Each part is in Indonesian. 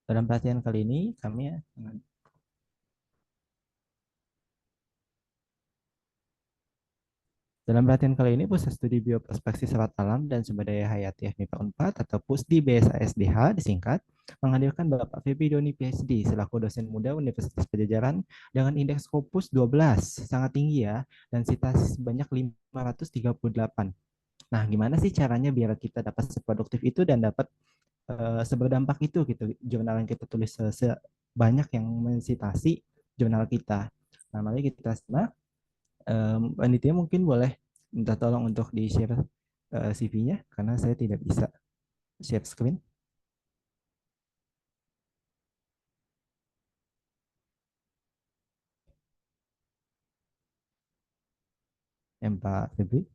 Dalam pelatihan kali ini kami Dalam pelatihan kali ini, Pusat Studi Bioprospeksi Serat Alam dan Sumber Daya Hayati FMIPA Unpad atau PUSDI BSASDH disingkat, menghadirkan Bapak Febi Doni PhD selaku dosen muda Universitas Pajajaran dengan indeks Scopus 12, sangat tinggi ya, dan sitas sebanyak 538. Nah, gimana sih caranya biar kita dapat seproduktif itu dan dapat seberdampak itu gitu, jurnal yang kita tulis sebanyak yang mensitasi jurnal kita. Nah, mari kita simak. Panitia mungkin boleh minta tolong untuk di-share CV-nya karena saya tidak bisa share screen. Pak Febri.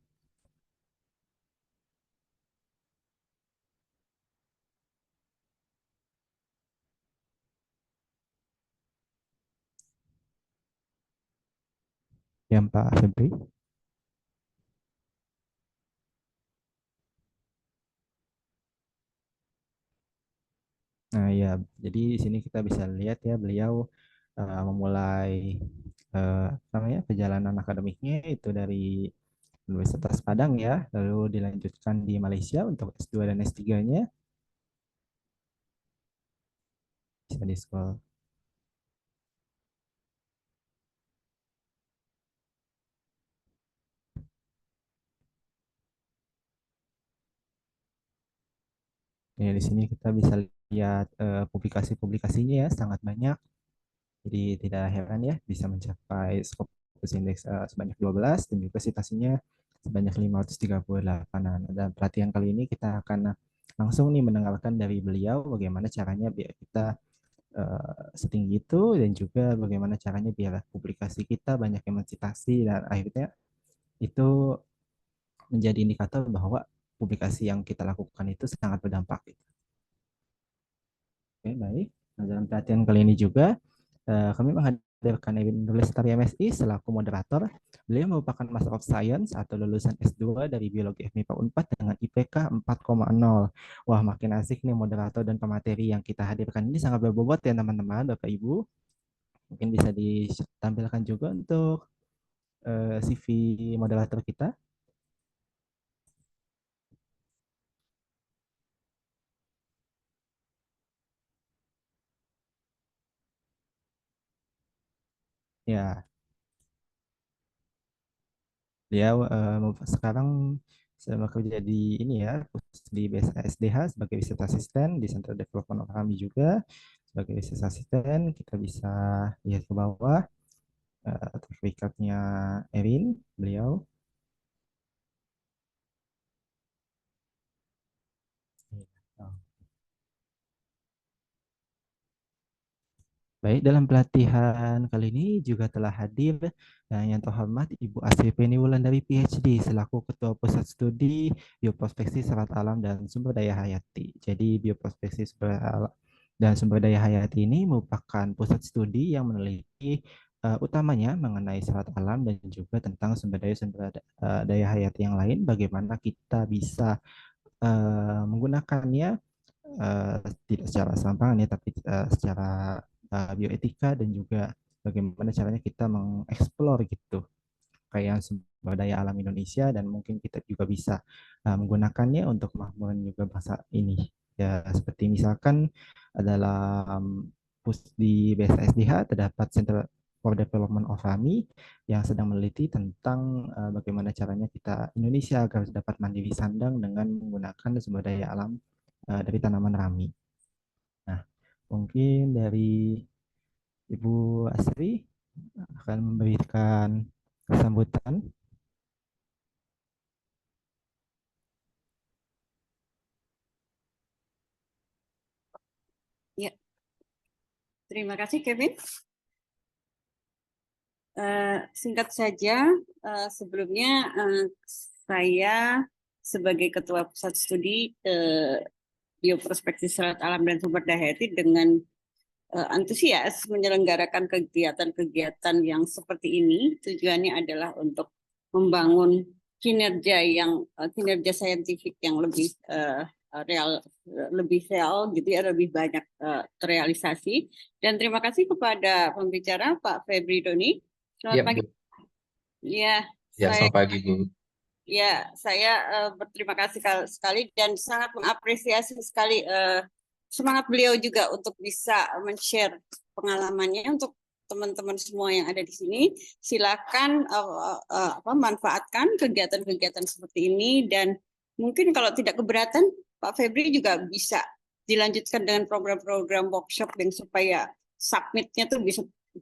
Pak Febri. Nah ya, jadi di sini kita bisa lihat ya beliau memulai namanya perjalanan akademiknya itu dari Universitas Padang ya, lalu dilanjutkan di Malaysia untuk S2 dan S3-nya. Bisa di scroll. Ya, di sini kita bisa lihat publikasi-publikasinya ya, sangat banyak. Jadi tidak heran ya bisa mencapai Scopus Index sebanyak 12 dan juga citasinya sebanyak 538. Dan pelatihan kali ini kita akan langsung nih mendengarkan dari beliau bagaimana caranya biar kita setinggi itu dan juga bagaimana caranya biar publikasi kita banyak yang mencitasi dan akhirnya itu menjadi indikator bahwa publikasi yang kita lakukan itu sangat berdampak. Oke, baik. Nah, dalam pelatihan kali ini juga kami menghadirkan Ewin Lestari MSI selaku moderator. Beliau merupakan Master of Science atau lulusan S2 dari Biologi FMIPA Unpad dengan IPK 4,0. Wah, makin asik nih moderator dan pemateri yang kita hadirkan ini sangat berbobot ya teman-teman, Bapak Ibu. Mungkin bisa ditampilkan juga untuk CV moderator kita. Ya, dia sekarang sedang bekerja di ini ya, di BSASDH sebagai Research Assistant di Center Development of kami juga sebagai Research Assistant. Kita bisa lihat ke bawah track record-nya Erin, beliau. Baik, dalam pelatihan kali ini juga telah hadir yang terhormat Ibu Asri Peniwulan dari PhD selaku Ketua Pusat Studi Bioprospeksi Serat Alam dan Sumber Daya Hayati. Jadi Bioprospeksi dan Sumber Daya Hayati ini merupakan pusat studi yang meneliti utamanya mengenai serat alam dan juga tentang sumber daya hayati yang lain, bagaimana kita bisa menggunakannya eh, tidak secara serampangan ya, tapi secara bioetika dan juga bagaimana caranya kita mengeksplor gitu kekayaan sumber daya alam Indonesia dan mungkin kita juga bisa menggunakannya untuk kemakmuran juga bangsa ini. Ya, seperti misalkan adalah di BSSDH terdapat Center for Development of Rami yang sedang meneliti tentang bagaimana caranya kita Indonesia agar dapat mandiri sandang dengan menggunakan sumber daya alam dari tanaman rami. Nah, mungkin dari Ibu Asri akan memberikan sambutan. Ya, terima kasih Kevin. Singkat saja, sebelumnya saya sebagai Ketua Pusat Studi Bioprospeksi Serat Alam dan Sumber Daya Hayati dengan antusias menyelenggarakan kegiatan-kegiatan yang seperti ini. Tujuannya adalah untuk membangun kinerja saintifik yang lebih real gitu ya, lebih banyak terrealisasi. Dan terima kasih kepada pembicara Pak Febri Doni. Ya, Selamat pagi. Bu. Ya, Ya, saya selamat pagi, Bu. berterima kasih sekali dan sangat mengapresiasi sekali semangat beliau juga untuk bisa men-share pengalamannya untuk teman-teman semua yang ada di sini. Silakan manfaatkan kegiatan-kegiatan seperti ini dan mungkin kalau tidak keberatan Pak Febri juga bisa dilanjutkan dengan program-program workshop yang supaya submitnya tuh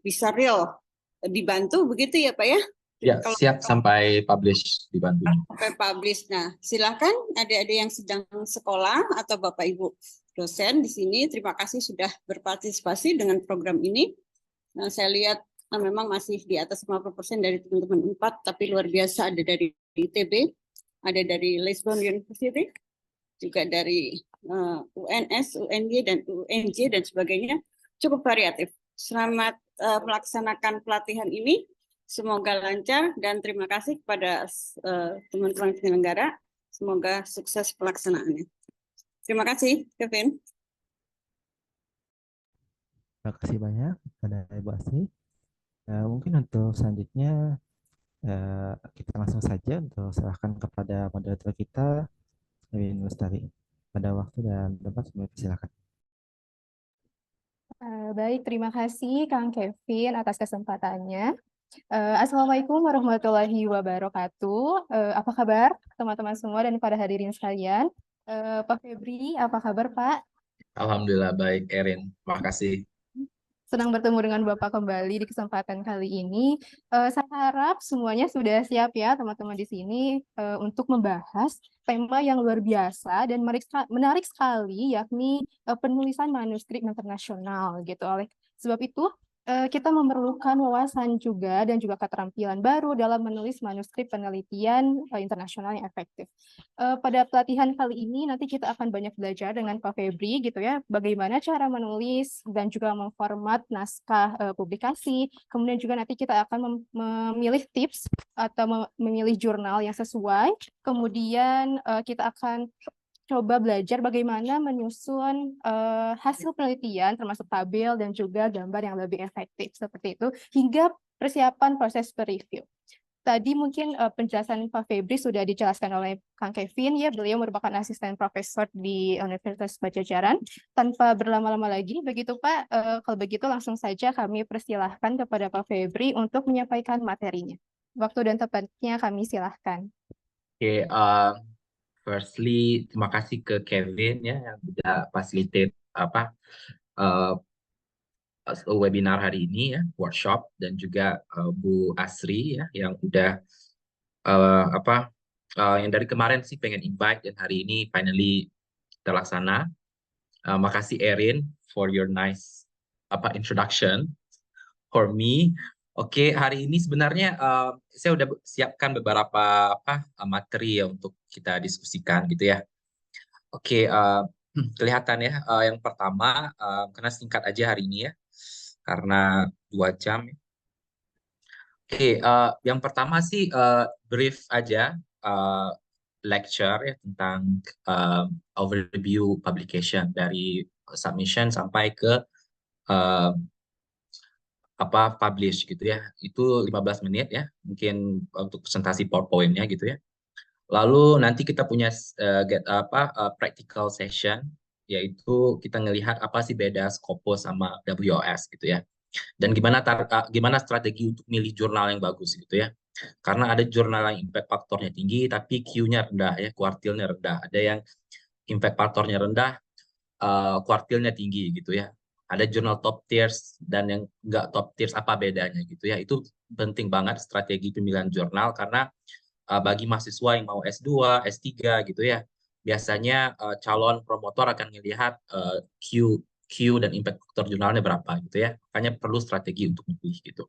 bisa real dibantu begitu ya Pak ya. Ya, Kalau siap sampai publish dibantunya. sampai publish. Nah, silakan adik-adik yang sedang sekolah atau Bapak Ibu dosen di sini, terima kasih sudah berpartisipasi dengan program ini. Nah, saya lihat memang masih di atas 50% dari teman-teman 4, tapi luar biasa ada dari ITB, ada dari Lisbon University, juga dari UNS, UNY, dan UNJ, dan sebagainya. Cukup variatif. Selamat melaksanakan pelatihan ini. Semoga lancar dan terima kasih kepada teman-teman penyelenggara. Semoga sukses pelaksanaannya. Terima kasih, Kevin. Terima kasih banyak kepada Ibu Asri. Mungkin untuk selanjutnya kita langsung saja untuk serahkan kepada moderator kita, Ewin Lestari. Pada waktu dan tempat semua silakan. Baik, terima kasih Kang Kevin atas kesempatannya. Assalamualaikum warahmatullahi wabarakatuh. Apa kabar teman-teman semua dan pada hadirin sekalian? Pak Febri, apa kabar Pak? Alhamdulillah baik, Erin. Terima kasih. Senang bertemu dengan Bapak kembali di kesempatan kali ini. Saya harap semuanya sudah siap ya teman-teman di sini untuk membahas tema yang luar biasa dan menarik sekali, yakni penulisan manuskrip internasional gitu. Oleh sebab itu kita memerlukan wawasan juga dan juga keterampilan baru dalam menulis manuskrip penelitian internasional yang efektif. Pada pelatihan kali ini nanti kita akan banyak belajar dengan Pak Febri gitu ya, bagaimana cara menulis dan juga memformat naskah publikasi. Kemudian juga nanti kita akan memilih tips atau memilih jurnal yang sesuai. Kemudian kita akan coba belajar bagaimana menyusun hasil penelitian termasuk tabel dan juga gambar yang lebih efektif seperti itu hingga persiapan proses per-review. Tadi mungkin penjelasan Pak Febri sudah dijelaskan oleh Kang Kevin, ya beliau merupakan asisten profesor di Universitas Padjadjaran. Tanpa berlama-lama lagi, begitu Pak, kalau begitu langsung saja kami persilahkan kepada Pak Febri untuk menyampaikan materinya. Waktu dan tempatnya kami silahkan. Oke, firstly terima kasih ke Kevin ya yang sudah facilitate webinar hari ini ya, workshop, dan juga Bu Asri ya yang udah yang dari kemarin sih pengen invite dan hari ini finally terlaksana. Makasih Erin for your nice introduction for me. Oke, hari ini sebenarnya saya udah siapkan beberapa materi ya untuk kita diskusikan gitu ya. Oke, kelihatan ya. Yang pertama, karena singkat aja hari ini ya, karena 2 jam. Oke, yang pertama sih brief aja lecture ya tentang overview publication dari submission sampai ke publish gitu ya. Itu 15 menit ya, mungkin untuk presentasi PowerPoint-nya gitu ya. Lalu nanti kita punya practical session, yaitu kita ngelihat apa sih beda Scopus sama WOS gitu ya. Dan gimana strategi untuk milih jurnal yang bagus gitu ya. Karena ada jurnal yang impact faktornya tinggi tapi Q-nya rendah ya, kuartilnya rendah. Ada yang impact faktornya rendah, kuartilnya tinggi gitu ya. Ada jurnal top tiers dan yang enggak top tiers, apa bedanya gitu ya. Itu penting banget strategi pemilihan jurnal karena bagi mahasiswa yang mau S2, S3 gitu ya, biasanya calon promotor akan melihat Q dan impact factor jurnalnya berapa gitu ya. Makanya perlu strategi untuk memilih gitu.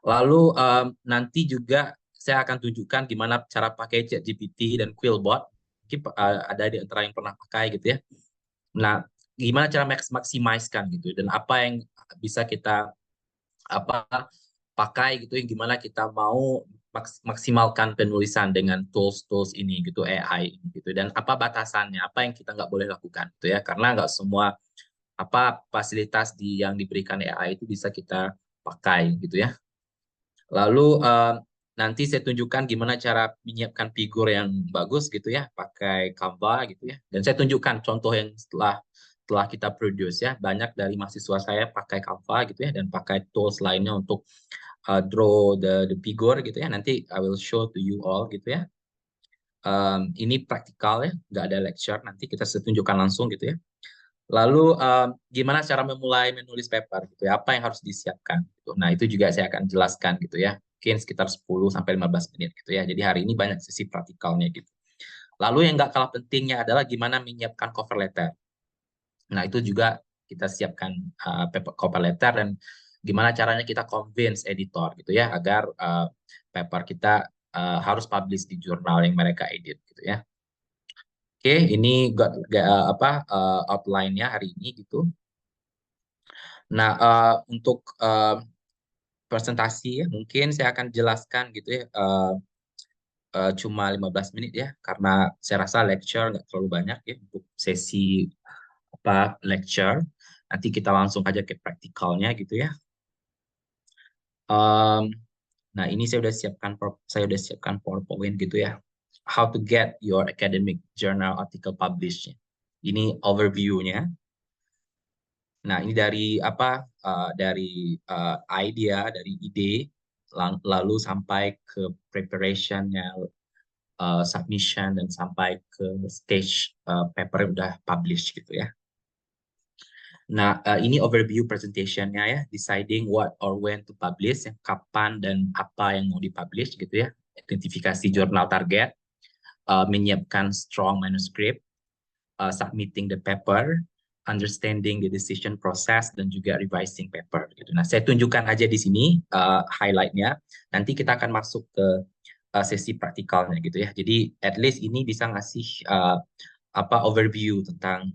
Lalu nanti juga saya akan tunjukkan gimana cara pakai ChatGPT dan Quillbot. Mungkin ada di antara yang pernah pakai gitu ya. Nah, gimana cara maksimalkan gitu dan apa yang bisa kita pakai gitu, yang gimana kita mau maksimalkan penulisan dengan tools-tools ini gitu, AI gitu, dan apa batasannya, apa yang kita nggak boleh lakukan gitu ya, karena nggak semua apa fasilitas yang diberikan AI itu bisa kita pakai gitu ya. Lalu nanti saya tunjukkan gimana cara menyiapkan figur yang bagus gitu ya, pakai Canva gitu ya, dan saya tunjukkan contoh yang setelah kita produce ya, banyak dari mahasiswa saya pakai Canva gitu ya, dan pakai tools lainnya untuk draw the figure gitu ya. Nanti I will show to you all gitu ya. Ini praktikal ya, nggak ada lecture. Nanti kita tunjukkan langsung gitu ya. Lalu gimana cara memulai menulis paper gitu ya? Apa yang harus disiapkan? Gitu. Nah itu juga saya akan jelaskan gitu ya. Mungkin sekitar 10 sampai 15 menit gitu ya. Jadi hari ini banyak sesi praktikalnya gitu. Lalu yang nggak kalah pentingnya adalah gimana menyiapkan cover letter. Nah itu juga kita siapkan cover letter, dan gimana caranya kita convince editor gitu ya agar paper kita harus publish di jurnal yang mereka edit gitu ya. Oke, ini outline-nya hari ini gitu. Nah, untuk presentasi ya, mungkin saya akan jelaskan gitu ya, cuma 15 menit ya, karena saya rasa lecture nggak terlalu banyak ya untuk sesi lecture. Nanti kita langsung aja ke praktikalnya gitu ya. Nah, ini saya udah siapkan PowerPoint gitu ya. How to get your academic journal article published. Ini overview-nya. Nah, ini dari idea, dari ide, lalu sampai ke preparation-nya, submission, dan sampai ke stage paper yang udah publish gitu ya. Nah, ini overview presentation-nya ya, deciding what or when to publish, yang kapan dan apa yang mau dipublish gitu ya, identifikasi jurnal target, menyiapkan strong manuscript, submitting the paper, understanding the decision process, dan juga revising paper gitu. Nah, saya tunjukkan aja di sini highlight-nya. Nanti kita akan masuk ke sesi praktikalnya gitu ya. Jadi at least ini bisa ngasih overview tentang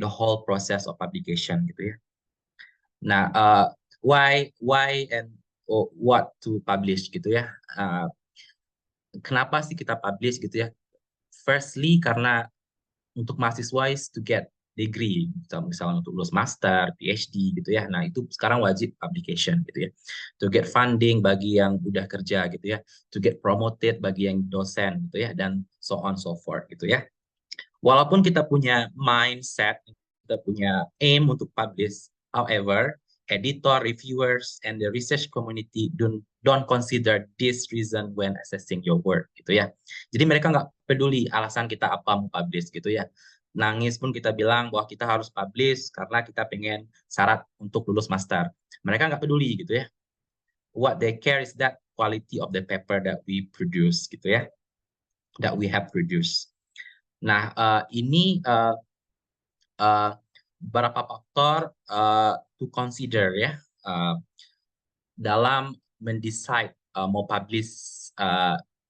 the whole process of publication gitu ya. Nah, why and what to publish gitu ya. Kenapa sih kita publish gitu ya? Firstly, karena untuk mahasiswa is to get degree, misalnya untuk lulus master, PhD gitu ya. Nah, itu sekarang wajib publication gitu ya. To get funding bagi yang udah kerja gitu ya. To get promoted bagi yang dosen gitu ya, dan so on so forth gitu ya. Walaupun kita punya mindset, kita punya aim untuk publish, however, editor, reviewers, and the research community don't consider this reason when assessing your work gitu ya. Jadi mereka nggak peduli alasan kita apa mau publish gitu ya. Nangis pun kita bilang bahwa kita harus publish karena kita pengen syarat untuk lulus master. Mereka nggak peduli gitu ya. What they care is that quality of the paper that we produce gitu ya, that we have produced. Nah, ini beberapa faktor to consider ya dalam mendecide mau publish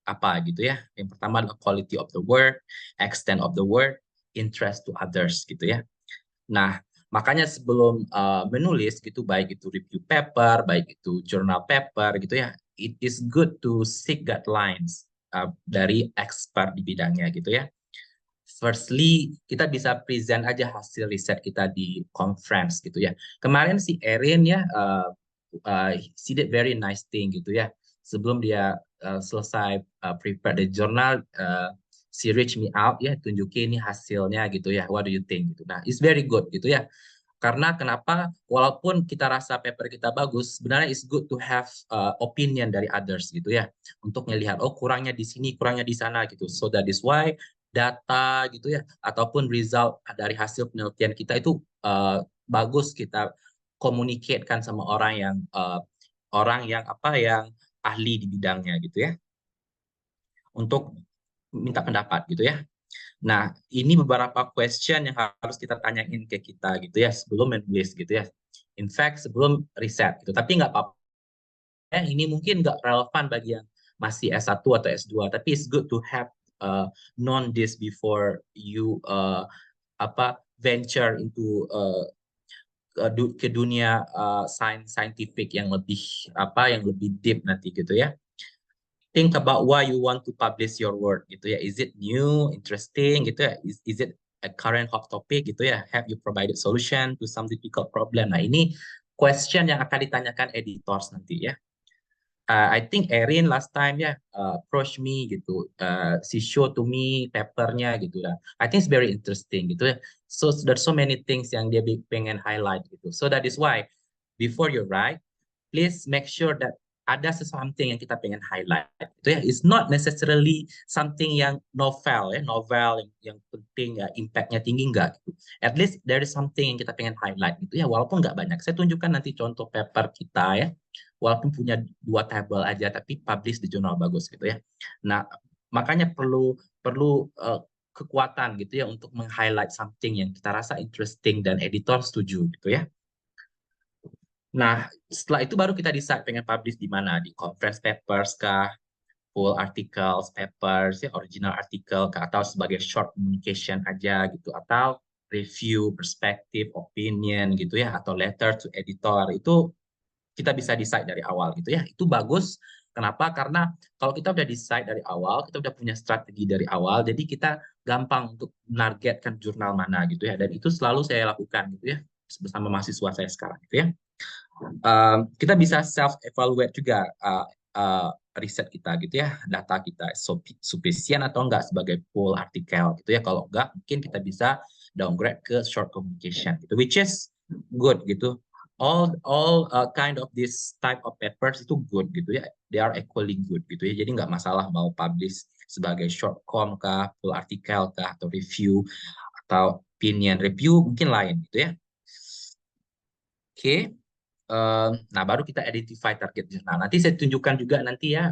apa gitu ya. Yang pertama adalah quality of the work, extent of the work, interest to others gitu ya. Nah, makanya sebelum menulis gitu, baik itu review paper, baik itu journal paper gitu ya, it is good to seek guidelines dari expert di bidangnya gitu ya. Firstly, kita bisa present aja hasil riset kita di conference gitu ya. Kemarin si Erin ya, she did very nice thing gitu ya. Sebelum dia selesai prepare the journal, she reach me out ya, tunjukin ini hasilnya gitu ya. What do you think gitu. Nah, it's very good gitu ya. Karena kenapa? Walaupun kita rasa paper kita bagus, sebenarnya it's good to have opinion dari others gitu ya. Untuk melihat, oh kurangnya di sini, kurangnya di sana gitu. So that is why data gitu ya, ataupun result dari hasil penelitian kita itu bagus kita communicate-kan sama orang yang ahli di bidangnya gitu ya. Untuk minta pendapat gitu ya. Nah, ini beberapa question yang harus kita tanyain ke kita gitu ya sebelum menulis gitu ya. In fact, sebelum riset gitu. Tapi nggak apa-apa. Ini mungkin nggak relevan bagi yang masih S1 atau S2, tapi it's good to have known this before you venture into ke dunia scientific yang lebih deep nanti gitu ya. think about why you want to publish your work gitu ya. Is it new, interesting gitu ya? Is it a current hot topic gitu ya? Have you provided solution to some difficult problem? Nah, ini question yang akan ditanyakan editors nanti ya. I think Erin last time ya approach me gitu, she show to me papernya gitu lah. I think it's very interesting gitu ya. So there's so many things yang dia pengen highlight gitu. So that is why before you write, please make sure that ada something yang kita pengen highlight gitu ya. It's not necessarily something yang novel ya, novel yang penting ya, impactnya tinggi enggak gitu. At least there is something yang kita pengen highlight gitu ya, walaupun nggak banyak. Saya tunjukkan nanti contoh paper kita ya, walaupun punya 2 table aja tapi publish di jurnal bagus gitu ya. Nah, makanya perlu kekuatan gitu ya untuk meng-highlight something yang kita rasa interesting dan editor setuju gitu ya. Nah, setelah itu baru kita decide pengen publish di mana, di conference papers kah, full articles, papers, ya, original article kah, atau sebagai short communication aja gitu, atau review, perspective, opinion gitu ya, atau letter to editor. Itu kita bisa decide dari awal gitu ya. Itu bagus. Kenapa? Karena kalau kita udah decide dari awal, kita udah punya strategi dari awal, jadi kita gampang untuk menargetkan jurnal mana gitu ya. Dan itu selalu saya lakukan gitu ya, bersama mahasiswa saya sekarang gitu ya. Kita bisa self-evaluate juga riset kita gitu ya, data kita sufficient atau enggak sebagai full artikel gitu ya. Kalau enggak, mungkin kita bisa downgrade ke short communication gitu, which is good gitu. All kind of this type of papers itu good gitu ya, they are equally good gitu ya. Jadi nggak masalah mau publish sebagai short com kah, full artikel kah, atau review atau opinion review mungkin lain gitu ya. Oke. Nah, baru kita identify target jurnal. Nanti saya tunjukkan juga nanti ya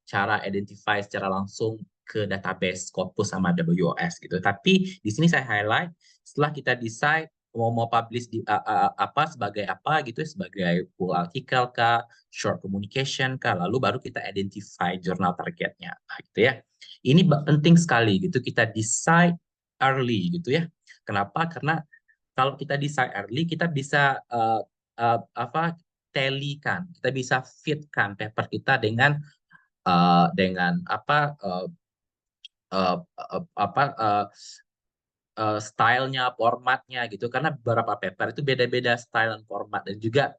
cara identify secara langsung ke database Scopus sama WOS gitu. Tapi di sini saya highlight setelah kita decide mau publish di sebagai apa gitu, sebagai full article kah, short communication kah, lalu baru kita identify jurnal targetnya gitu ya. Ini penting sekali gitu, kita decide early gitu ya. Kenapa? Karena kalau kita decide early, kita bisa tally-kan, kita bisa fit-kan paper kita dengan stylenya, formatnya gitu. Karena beberapa paper itu beda-beda style dan format, dan juga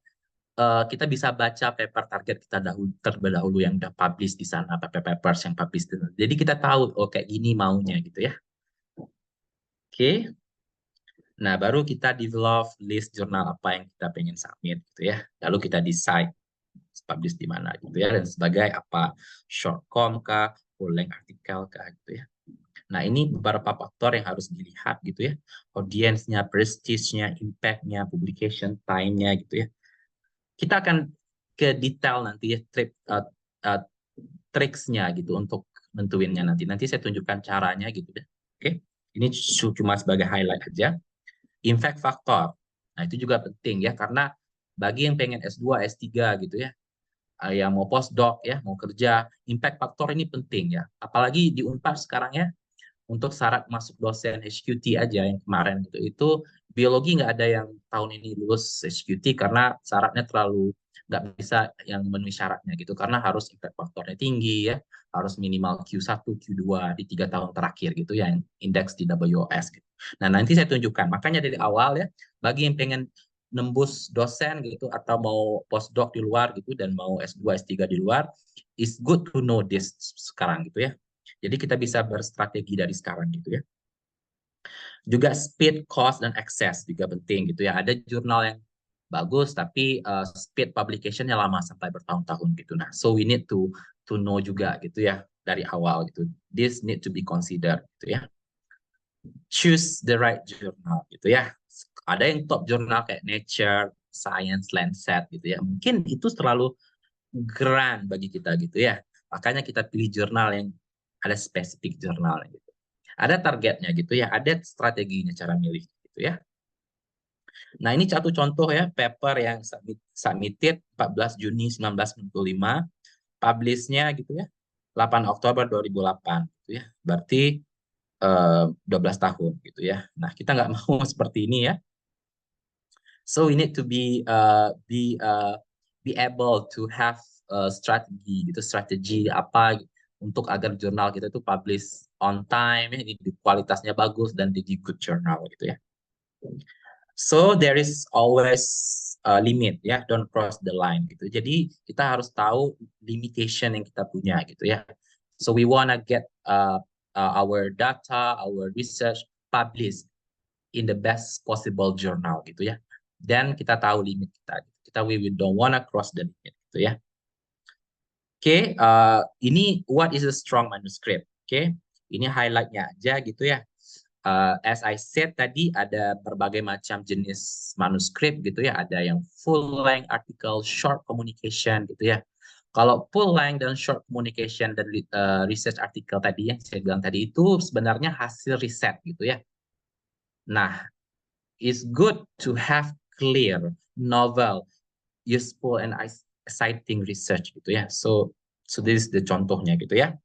kita bisa baca paper target kita terlebih dahulu yang udah publish di sana, papers yang publish. Jadi kita tahu kayak gini maunya gitu ya. Oke. Nah, baru kita develop list jurnal apa yang kita pengen submit gitu ya. Lalu kita decide publish di mana gitu ya, dan sebagai apa, short com kah, full length artikel kah gitu ya. Nah, ini beberapa faktor yang harus dilihat gitu ya. Audiensnya, prestige-nya, impact-nya, publication time-nya gitu ya. Kita akan ke detail nanti ya, tricksnya gitu untuk nentuinnya nanti. Nanti saya tunjukkan caranya gitu ya. Oke. Ini cuma sebagai highlight aja. Impact factor. Nah, itu juga penting ya, karena bagi yang pengen S2, S3 gitu ya, yang mau postdoc ya, mau kerja, impact factor ini penting ya. Apalagi di Unpad sekarang ya, untuk syarat masuk dosen HQT aja yang kemarin gitu, itu biologi nggak ada yang tahun ini lulus HQT karena syaratnya terlalu nggak bisa yang memenuhi syaratnya gitu, karena harus impact faktornya tinggi ya, harus minimal Q1, Q2 di 3 tahun terakhir gitu ya, yang indeks di WOS gitu. Nah, nanti saya tunjukkan. Makanya dari awal ya, bagi yang pengen nembus dosen gitu atau mau postdoc di luar gitu dan mau S2, S3 di luar, it's good to know this sekarang gitu ya. Jadi kita bisa berstrategi dari sekarang gitu ya. Juga speed, cost, dan access juga penting gitu ya. Ada jurnal yang bagus tapi speed publication-nya lama sampai bertahun-tahun gitu. Nah, so we need to know juga gitu ya dari awal gitu. This need to be considered gitu ya. Choose the right journal gitu ya. Ada yang top jurnal kayak Nature, Science, Lancet gitu ya. Mungkin itu terlalu grand bagi kita gitu ya. Makanya kita pilih jurnal yang ada spesifik jurnal gitu. Ada targetnya gitu ya, ada strateginya cara milih gitu ya. Nah, ini satu contoh ya, paper yang submitted 14 Juni 1995, publish-nya gitu ya, 8 Oktober 2008 gitu ya. Berarti 12 tahun gitu ya. Nah, kita nggak mau seperti ini ya. So we need to be able to have strategi gitu, strategi apa untuk agar jurnal kita itu publish on time ya, di kualitasnya bagus dan di good journal gitu ya. So there is always a limit ya, don't cross the line gitu. Jadi kita harus tahu limitation yang kita punya gitu ya. So we wanna get our data, our research published in the best possible journal gitu ya. Dan kita tahu limit kita. We don't wanna cross the limit gitu ya. Oke, ini what is a strong manuscript? Oke, ini highlightnya aja gitu ya. As I said tadi, ada berbagai macam jenis manuskrip gitu ya. Ada yang full length article, short communication gitu ya. Kalau full length dan short communication dan research article tadi yang saya bilang tadi itu sebenarnya hasil riset gitu ya. Nah, it's good to have clear, novel, useful and exciting research gitu ya. So this is the contohnya gitu ya.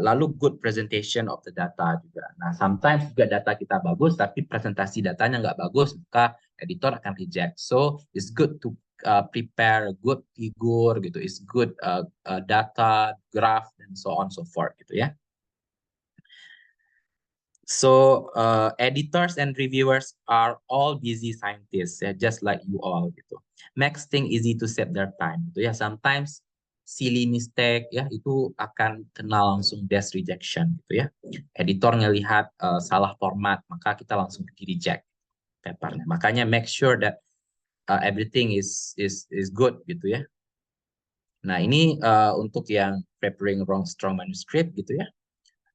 Lalu good presentation of the data juga. Nah, sometimes juga data kita bagus, tapi presentasi datanya nggak bagus, maka editor akan reject. So it's good to prepare good figure gitu, it's good data, graph, and so on so forth gitu ya. So editors and reviewers are all busy scientists, ya, just like you all gitu. Makes things easy to save their time gitu ya. Sometimes silly mistake ya itu akan kena langsung desk rejection gitu ya. Editor ngelihat salah format, maka kita langsung di reject papernya. Makanya make sure that everything is good gitu ya. Nah ini untuk yang preparing strong manuscript gitu ya.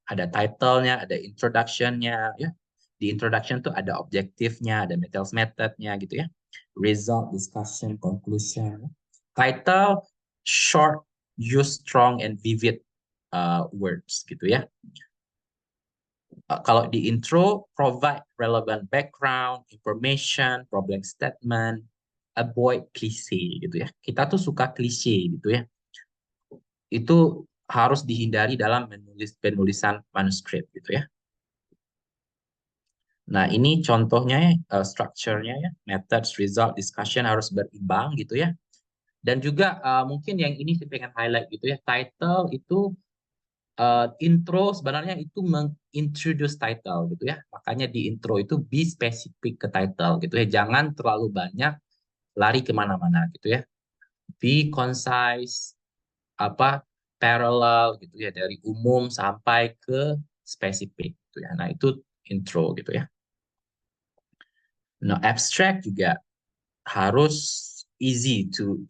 Ada title-nya, ada introduction-nya, ya. Di introduction tuh ada objektifnya, ada methodnya gitu ya. Result, discussion, conclusion. Title, short, use strong and vivid words gitu ya. Kalau di intro, provide relevant background, information, problem statement, avoid klise gitu ya. Kita tuh suka klise gitu ya. Itu harus dihindari dalam penulisan manuskrip gitu ya. Nah, ini contohnya structure-nya ya, methods, result, discussion harus berimbang gitu ya. Dan juga mungkin yang ini saya pengen highlight gitu ya, title itu intro sebenarnya itu mengintroduce title gitu ya. Makanya di intro itu be specific ke title gitu ya. Jangan terlalu banyak lari kemana-mana gitu ya. Be concise, parallel gitu ya, dari umum sampai ke spesifik gitu ya. Nah, itu intro gitu ya. Nah, abstract juga harus easy to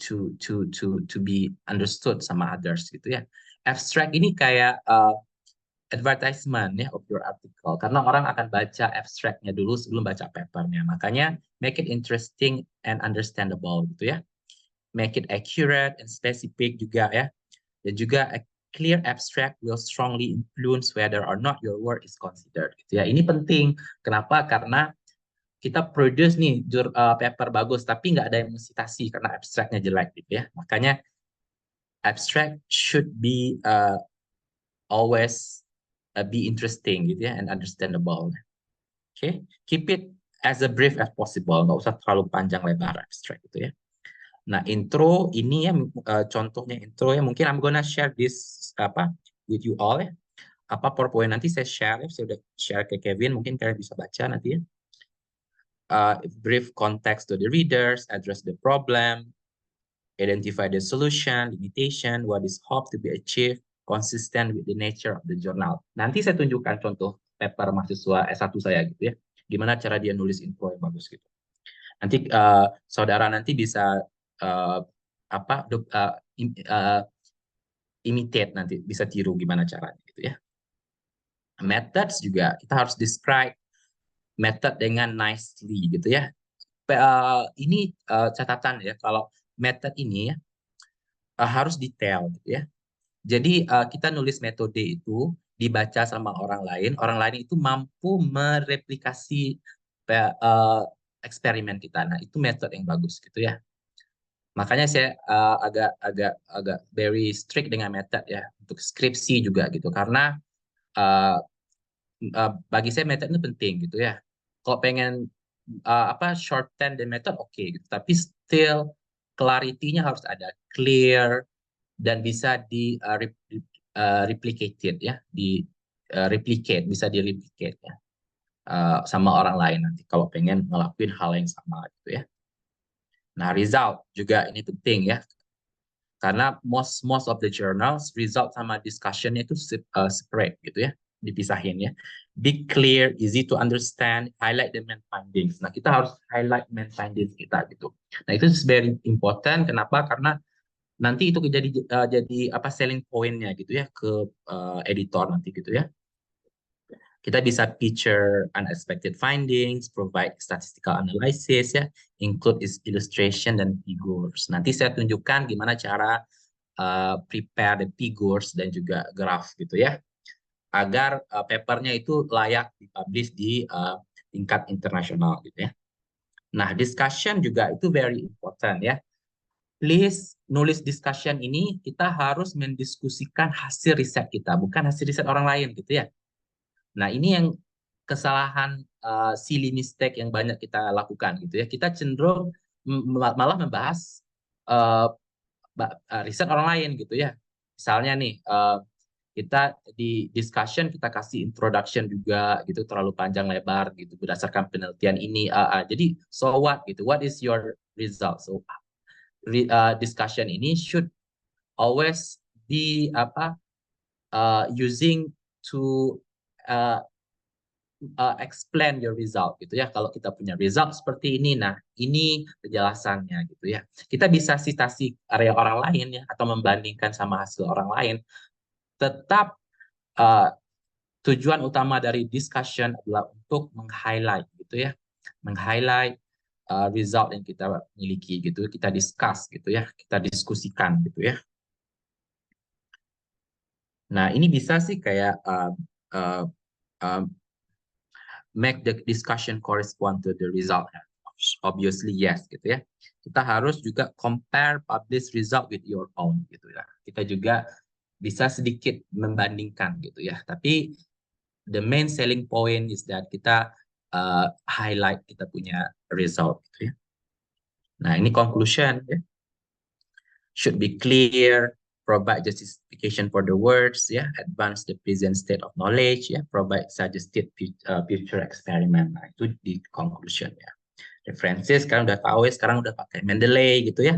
be understood sama others gitu ya. Abstract ini kayak advertisement ya of your article, karena orang akan baca abstractnya dulu sebelum baca papernya. Makanya make it interesting and understandable gitu ya. Make it accurate and specific juga ya. Dan juga a clear abstract will strongly influence whether or not your work is considered gitu ya. Ini penting. Kenapa? Karena kita produce nih paper bagus, tapi nggak ada yang mensitasi karena abstraknya jelek gitu ya. Makanya abstract should be always be interesting gitu ya and understandable. Okay, keep it as a brief as possible, nggak usah terlalu panjang lebar abstract gitu ya. Nah, intro ini ya contohnya intro ya, mungkin I'm gonna share this with you all ya. PowerPoint nanti saya share ya, saya udah share ke Kevin, mungkin kalian bisa baca nanti ya. Brief context to the readers, address the problem, identify the solution, limitation, what is hoped to be achieved, consistent with the nature of the journal. Nanti saya tunjukkan contoh paper mahasiswa S1 saya gitu ya. Gimana cara dia nulis info yang bagus gitu. Nanti saudara nanti bisa imitate nanti, bisa tiru gimana caranya gitu ya. Methods juga kita harus describe method dengan nicely gitu ya. Ini catatan ya, kalau method ini ya harus detail gitu ya. Jadi kita nulis metode itu dibaca sama orang lain itu mampu mereplikasi eksperimen kita. Nah, itu metode yang bagus gitu ya. Makanya saya agak very strict dengan metode ya untuk skripsi juga gitu, karena bagi saya metode itu penting gitu ya. Kalau pengen shorten the method oke gitu, tapi still clarity-nya harus ada, clear, dan bisa di replicated ya, replicate, bisa di replicate ya, sama orang lain nanti kalau pengen ngelakuin hal yang sama gitu ya. Nah, result juga ini penting ya, karena most of the journals result sama discussion itu separate gitu ya, dipisahin ya. Be clear, easy to understand, highlight the main findings. Nah, kita harus highlight main findings kita gitu. Nah, itu very important. Kenapa? Karena nanti itu jadi apa, selling point-nya gitu ya ke editor nanti gitu ya. Kita bisa feature unexpected findings, provide statistical analysis ya, include illustration dan figures. Nanti saya tunjukkan gimana cara prepare the figures dan juga graph gitu ya, agar papernya itu layak dipublish di tingkat internasional gitu ya. Nah, discussion juga itu very important ya. Please, nulis discussion ini kita harus mendiskusikan hasil riset kita, bukan hasil riset orang lain gitu ya. Nah, ini yang kesalahan silly mistake yang banyak kita lakukan gitu ya. Kita cenderung malah membahas riset orang lain gitu ya. Misalnya nih, kita di discussion kita kasih introduction juga gitu, terlalu panjang lebar gitu berdasarkan penelitian ini. Jadi so what gitu? What is your result? So discussion ini should always be using to explain your result gitu ya. Kalau kita punya result seperti ini, nah ini penjelasannya gitu ya. Kita bisa citasi area orang lain ya, atau membandingkan sama hasil orang lain. Tetap tujuan utama dari discussion adalah untuk meng-highlight gitu ya, meng-highlight result yang kita miliki gitu, kita discuss gitu ya, kita diskusikan gitu ya. Nah, ini bisa sih kayak make the discussion correspond to the result. Obviously yes gitu ya. Kita harus juga compare published result with your own gitu ya. Kita juga bisa sedikit membandingkan gitu ya. Tapi the main selling point is that kita highlight kita punya result gitu ya. Nah, ini conclusion ya. Should be clear, provide justification for the words, ya, advance the present state of knowledge, ya, provide suggested future experiment. Nah, itu di conclusion ya. References sekarang udah tahu ya, sekarang udah pakai Mendeley gitu ya.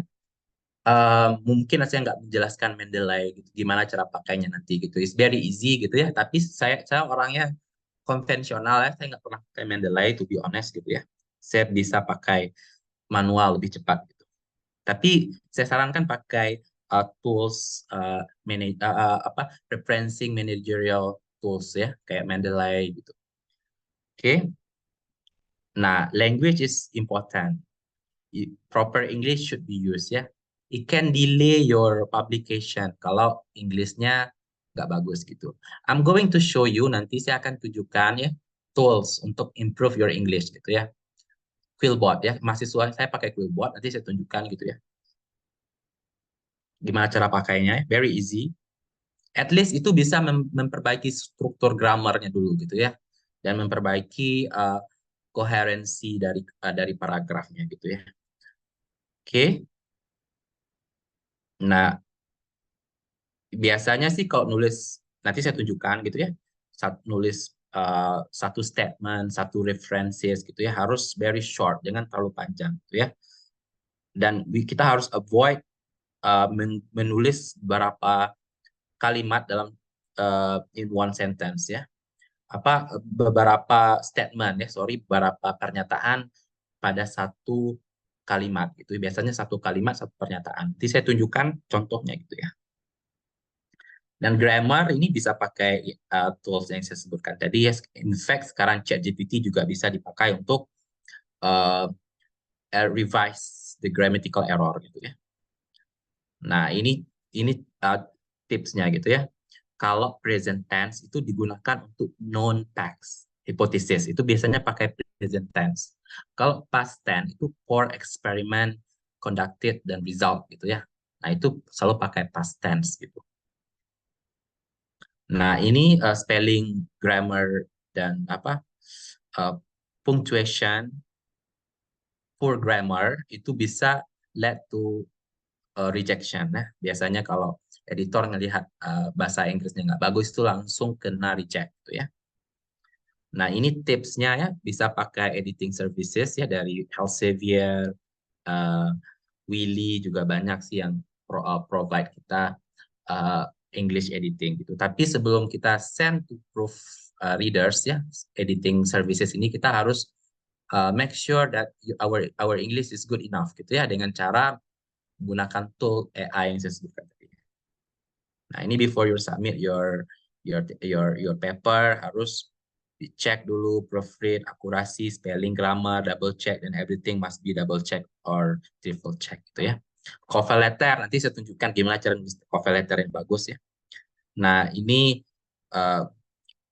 Mungkin saya nggak menjelaskan Mendeley gitu, gimana cara pakainya nanti gitu. It's very easy gitu ya. Tapi saya orangnya konvensional ya, saya nggak pernah pakai Mendeley to be honest gitu ya. Saya bisa pakai manual lebih cepat gitu. Tapi saya sarankan pakai tools referencing managerial tools ya, kayak Mendeley gitu. Oke. Nah, language is important. Proper English should be used ya. It can delay your publication kalau Inggrisnya nggak bagus gitu. I'm going to show you, nanti saya akan tunjukkan ya tools untuk improve your English gitu ya. Quillbot ya, mahasiswa saya pakai Quillbot, nanti saya tunjukkan gitu ya. Gimana cara pakainya? Very easy. At least itu bisa memperbaiki struktur grammarnya dulu gitu ya, dan memperbaiki koherensi dari paragrafnya gitu ya. Oke. Nah, biasanya sih kalau nulis, nanti saya tunjukkan gitu ya, nulis satu statement, satu references gitu ya, harus very short, jangan terlalu panjang gitu ya. Dan kita harus avoid menulis beberapa kalimat dalam in one sentence ya. Beberapa statement ya, beberapa pernyataan pada satu kalimat gitu. Biasanya satu kalimat satu pernyataan. Nanti saya tunjukkan contohnya gitu ya. Dan grammar ini bisa pakai tools yang saya sebutkan tadi ya. In fact sekarang ChatGPT juga bisa dipakai untuk revise the grammatical error gitu ya. Nah, ini tipsnya gitu ya. Kalau present tense itu digunakan untuk known facts, hypothesis, itu biasanya pakai present tense. Kalau past tense itu for experiment conducted dan result gitu ya. Nah, itu selalu pakai past tense gitu. Nah, ini spelling, grammar, dan punctuation, poor grammar itu bisa led to rejection. Nah, biasanya kalau editor ngelihat bahasa Inggrisnya nggak bagus itu langsung kena reject gitu ya. Nah, ini tipsnya ya, bisa pakai editing services ya dari Elsevier, Willy juga banyak sih yang provide kita English editing gitu. Tapi sebelum kita send to proof readers ya, editing services ini kita harus make sure that our English is good enough gitu ya, dengan cara menggunakan tool AI yang saya sebutkan tadi. Nah, ini before you submit your paper harus dicek dulu, proofread, akurasi, spelling, grammar, double check, dan everything must be double check or triple check gitu ya. Cover letter, nanti saya tunjukkan gimana cara nulis cover letter yang bagus ya. Nah, ini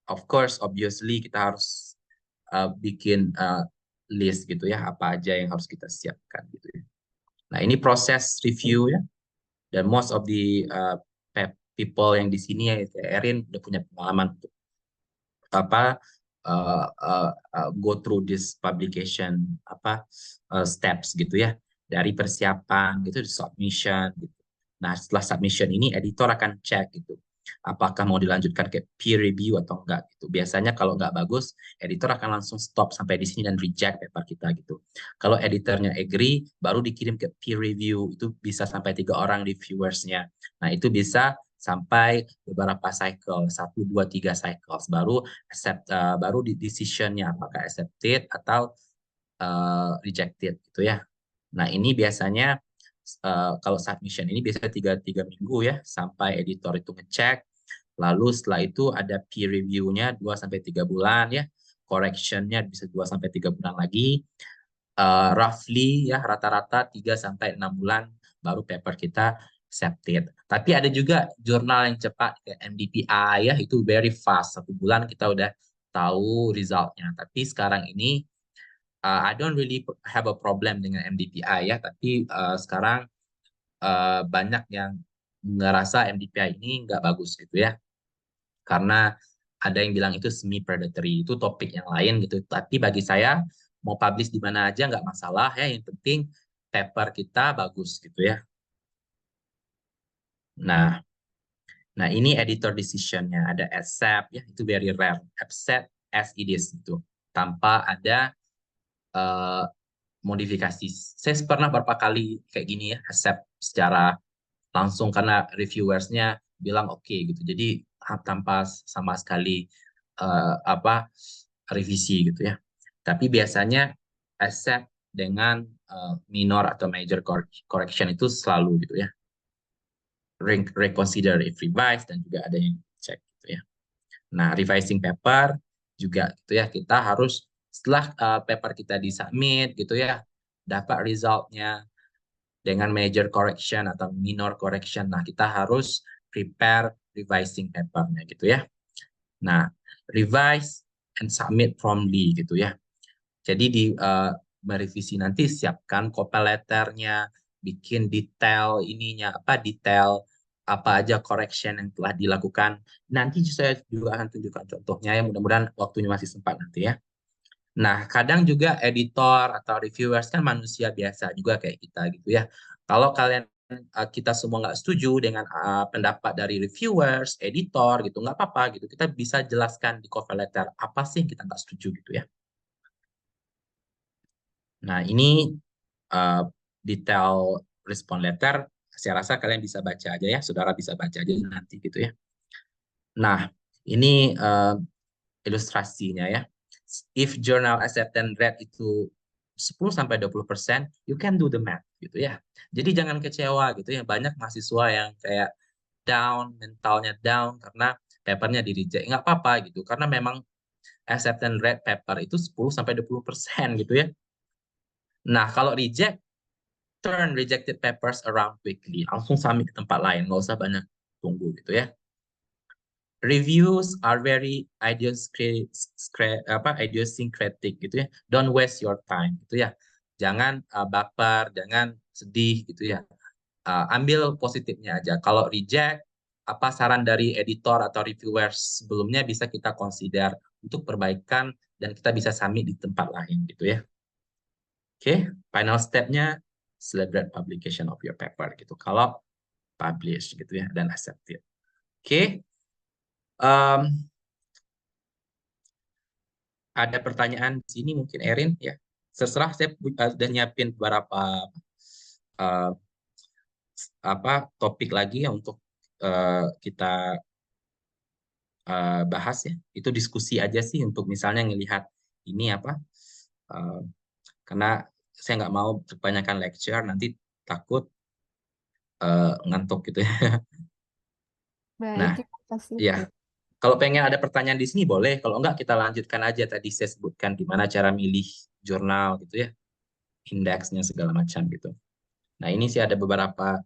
of course, obviously kita harus bikin list gitu ya, apa aja yang harus kita siapkan gitu ya. Nah, ini proses review ya. Dan most of the people yang di sini ya, Erin udah punya pengalaman untuk apa go through this publication steps gitu ya, dari persiapan gitu, submission gitu. Nah, setelah submission ini editor akan cek gitu apakah mau dilanjutkan ke peer review atau enggak gitu. Biasanya kalau enggak bagus, editor akan langsung stop sampai di sini dan reject paper kita gitu. Kalau editornya agree, baru dikirim ke peer review, itu bisa sampai 3 orang reviewersnya. Nah, itu bisa sampai beberapa cycle, 1, 2, 3 cycles, baru baru decisionnya apakah accepted atau rejected gitu ya. Nah, ini biasanya kalau submission ini biasanya 3 minggu ya, sampai editor itu ngecek. Lalu setelah itu ada peer review-nya 2-3 bulan ya, correction-nya bisa 2-3 bulan lagi. Roughly ya, rata-rata 3-6 bulan baru paper kita accepted. Tapi ada juga jurnal yang cepat kayak MDPI ya, itu very fast, 1 bulan kita udah tahu resultnya. Tapi sekarang ini I don't really have a problem dengan MDPI ya, tapi sekarang banyak yang ngerasa MDPI ini nggak bagus gitu ya, karena ada yang bilang itu semi predatory, itu topik yang lain gitu. Tapi bagi saya mau publish di mana aja nggak masalah ya, yang penting paper kita bagus gitu ya. Nah, ini editor decision-nya ada accept ya, itu very rare, accept as it is gitu, tanpa ada modifikasi. Saya pernah beberapa kali kayak gini ya, accept secara langsung karena reviewersnya bilang oke gitu. Jadi tanpa sama sekali revisi gitu ya. Tapi biasanya accept dengan minor atau major correction itu selalu gitu ya. Reconsider if revised, dan juga ada yang cek gitu ya. Nah, revising paper juga gitu ya, kita harus setelah paper kita disubmit gitu ya, dapat resultnya dengan major correction atau minor correction. Nah, kita harus prepare revising papernya gitu ya. Nah, revise and submit promptly gitu ya. Jadi di merevisi nanti siapkan cover letternya, bikin detail ininya, detail apa aja correction yang telah dilakukan. Nanti saya juga akan tunjukkan contohnya ya, mudah-mudahan waktunya masih sempat nanti ya. Nah, kadang juga editor atau reviewers kan manusia biasa juga kayak kita gitu ya. Kalau kalian kita semua nggak setuju dengan pendapat dari reviewers, editor gitu, nggak apa-apa gitu. Kita bisa jelaskan di cover letter apa sih yang kita nggak setuju gitu ya. Nah, ini detail respon letter. Saya rasa kalian bisa baca aja ya, saudara bisa baca aja nanti gitu ya. Nah, ini ilustrasinya ya. If journal acceptance rate itu 10-20%, you can do the math gitu ya. Jadi jangan kecewa gitu ya. Banyak mahasiswa yang kayak down, mentalnya down karena papernya di reject. Nggak apa-apa gitu, karena memang acceptance rate paper itu 10-20% gitu ya. Nah, kalau reject, turn rejected papers around quickly. Langsung submit ke tempat lain, nggak usah banyak tunggu gitu ya. Reviews are very idiosyncratic gitu ya. Don't waste your time gitu ya. Jangan baper, jangan sedih gitu ya. Ambil positifnya aja. Kalau reject, apa saran dari editor atau reviewers sebelumnya bisa kita consider untuk perbaikan dan kita bisa submit di tempat lain gitu ya. Oke, final step-nya celebrate publication of your paper gitu. Kalau publish gitu ya dan accepted. Oke. Ada pertanyaan di sini mungkin Erin ya. Terserah, saya udah nyiapin beberapa topik lagi ya untuk kita bahas ya. Itu diskusi aja sih untuk misalnya ngelihat ini apa. Karena saya nggak mau kebanyakan lecture nanti takut ngantuk gitu ya. Baik, Nah, terima kasih. ya. Kalau pengen ada pertanyaan di sini boleh, kalau enggak kita lanjutkan aja tadi saya sebutkan gimana cara milih jurnal gitu ya, indeksnya segala macam gitu. Nah ini sih ada beberapa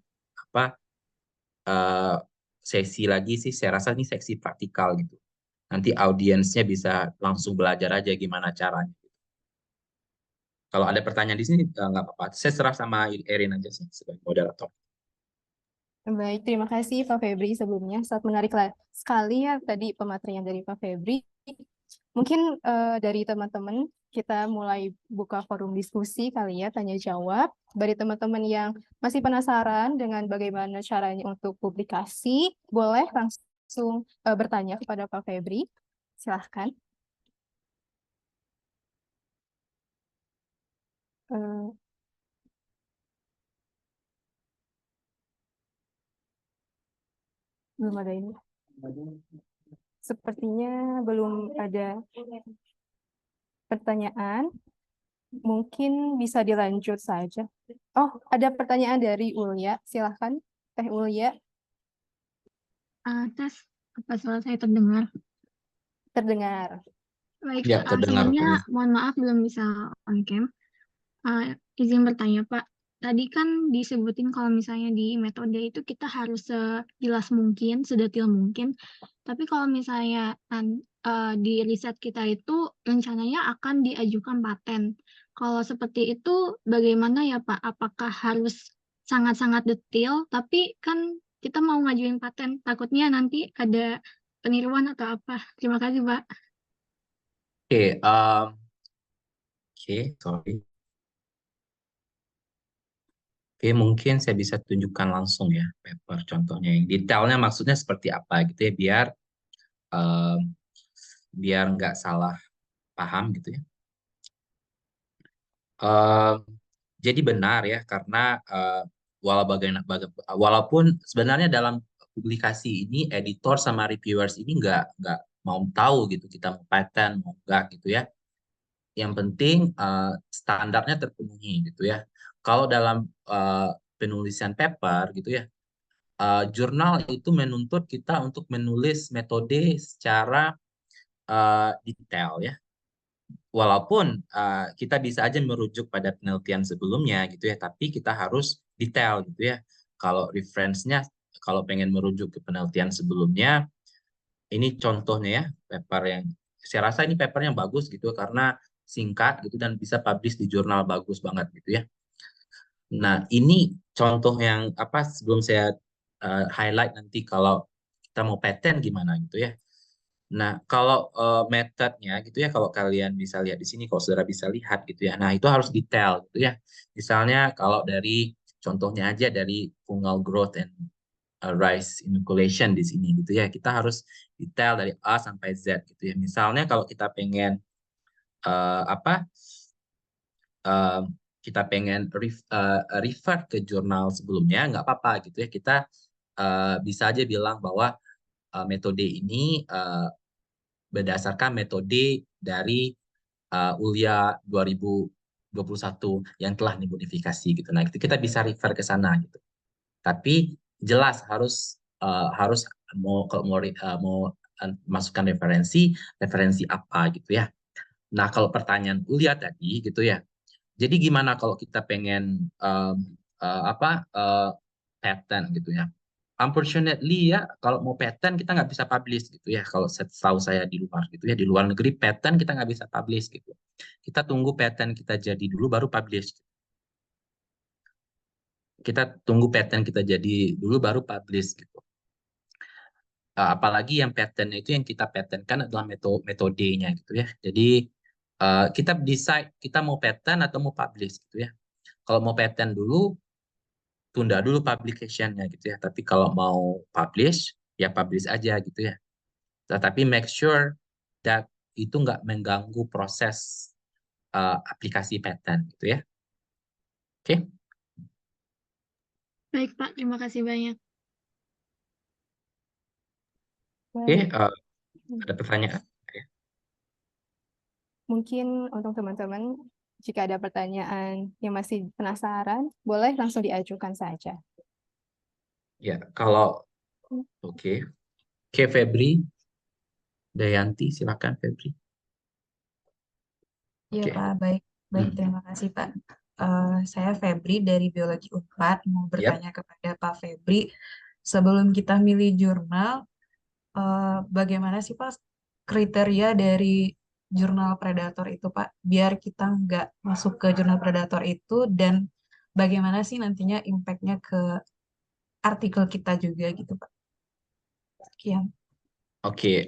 sesi lagi sih, saya rasa ini seksi praktikal gitu. Nanti audiensnya bisa langsung belajar aja gimana caranya. Kalau ada pertanyaan di sini nggak apa-apa, saya serah sama Erin aja sih sebagai moderator. Baik, terima kasih Pak Febri sebelumnya. Sangat menarik sekali ya tadi pematerian dari Pak Febri. Mungkin dari teman-teman kita mulai buka forum diskusi kali ya, tanya jawab. Dari teman-teman yang masih penasaran dengan bagaimana caranya untuk publikasi, boleh langsung bertanya kepada Pak Febri. Silahkan. Belum ada ini. Sepertinya belum ada pertanyaan. Mungkin bisa dilanjut saja. Oh, ada pertanyaan dari Ulya. Silahkan, Teh Ulya. Tes, apa suara saya terdengar? Terdengar. Baik, Ya, terdengar. sebelumnya mohon maaf belum bisa on cam. Izin bertanya Pak, tadi kan disebutin kalau misalnya di metode itu kita harus sejelas mungkin, sedetil mungkin. Tapi kalau misalnya di riset kita itu rencananya akan diajukan paten. Kalau seperti itu bagaimana ya Pak? Apakah harus sangat-sangat detail? Tapi kan kita mau ngajuin paten, takutnya nanti ada peniruan atau apa. Terima kasih Pak. Sorry. Oke, mungkin saya bisa tunjukkan langsung ya paper contohnya. Yang detailnya maksudnya seperti apa gitu ya, biar nggak salah paham gitu ya. Jadi benar ya, karena walaupun sebenarnya dalam publikasi ini editor sama reviewers ini nggak mau tahu gitu kita mau patent mau enggak gitu ya. Yang penting standarnya terpenuhi gitu ya. Kalau dalam penulisan paper gitu ya, jurnal itu menuntut kita untuk menulis metode secara detail ya. Walaupun kita bisa aja merujuk pada penelitian sebelumnya gitu ya, tapi kita harus detail gitu ya. Kalau reference-nya, kalau pengen merujuk ke penelitian sebelumnya, ini contohnya ya, paper yang saya rasa ini paper yang bagus gitu karena singkat gitu dan bisa publish di jurnal bagus banget gitu ya. Nah, ini contoh yang sebelum saya highlight nanti kalau kita mau patent gimana gitu ya. Nah, kalau metodenya gitu ya, kalau kalian bisa lihat di sini, kalau saudara bisa lihat gitu ya. Nah, itu harus detail gitu ya. Misalnya kalau dari contohnya aja dari fungal growth and rise inoculation di sini gitu ya. Kita harus detail dari A sampai Z gitu ya. Misalnya kalau kita pengen kita pengen refer ke jurnal sebelumnya, nggak apa-apa gitu ya. Kita bisa aja bilang bahwa metode ini berdasarkan metode dari Ulia 2021 yang telah dimodifikasi gitu. Nah, itu kita bisa refer ke sana gitu. Tapi jelas harus mau masukkan referensi apa gitu ya. Nah, kalau pertanyaan Ulia tadi gitu ya. Jadi gimana kalau kita pengen patent gitu ya. Unfortunately ya, kalau mau patent kita nggak bisa publish gitu ya. Kalau setahu saya di luar gitu ya, di luar negeri patent kita nggak bisa publish gitu. Kita tunggu patent kita jadi dulu baru publish. Kita tunggu patent kita jadi dulu baru publish gitu. Apalagi yang patentnya itu yang kita patentkan adalah metodenya gitu ya. Jadi kita decide kita mau patent atau mau publish gitu ya. Kalau mau patent dulu, tunda dulu publication-nya gitu ya. Tapi kalau mau publish, ya publish aja gitu ya. Tetapi make sure that itu nggak mengganggu proses aplikasi patent gitu ya. Oke, Baik, Pak. Terima kasih banyak. oke, Baik. ada pertanyaan? Oke. Mungkin untuk teman-teman, jika ada pertanyaan yang masih penasaran, boleh langsung diajukan saja. Ya, kalau oke, Febri, Dayanti, silakan Febri. Iya Oke. Pak, baik. Baik, terima kasih Pak. Saya Febri dari Biologi Unpad, mau Yap. bertanya kepada Pak Febri, sebelum kita milih jurnal, bagaimana sih Pak kriteria dari jurnal predator itu Pak, biar kita nggak masuk ke jurnal predator itu, dan bagaimana sih nantinya impact-nya ke artikel kita juga gitu Pak. Sekian. Oke,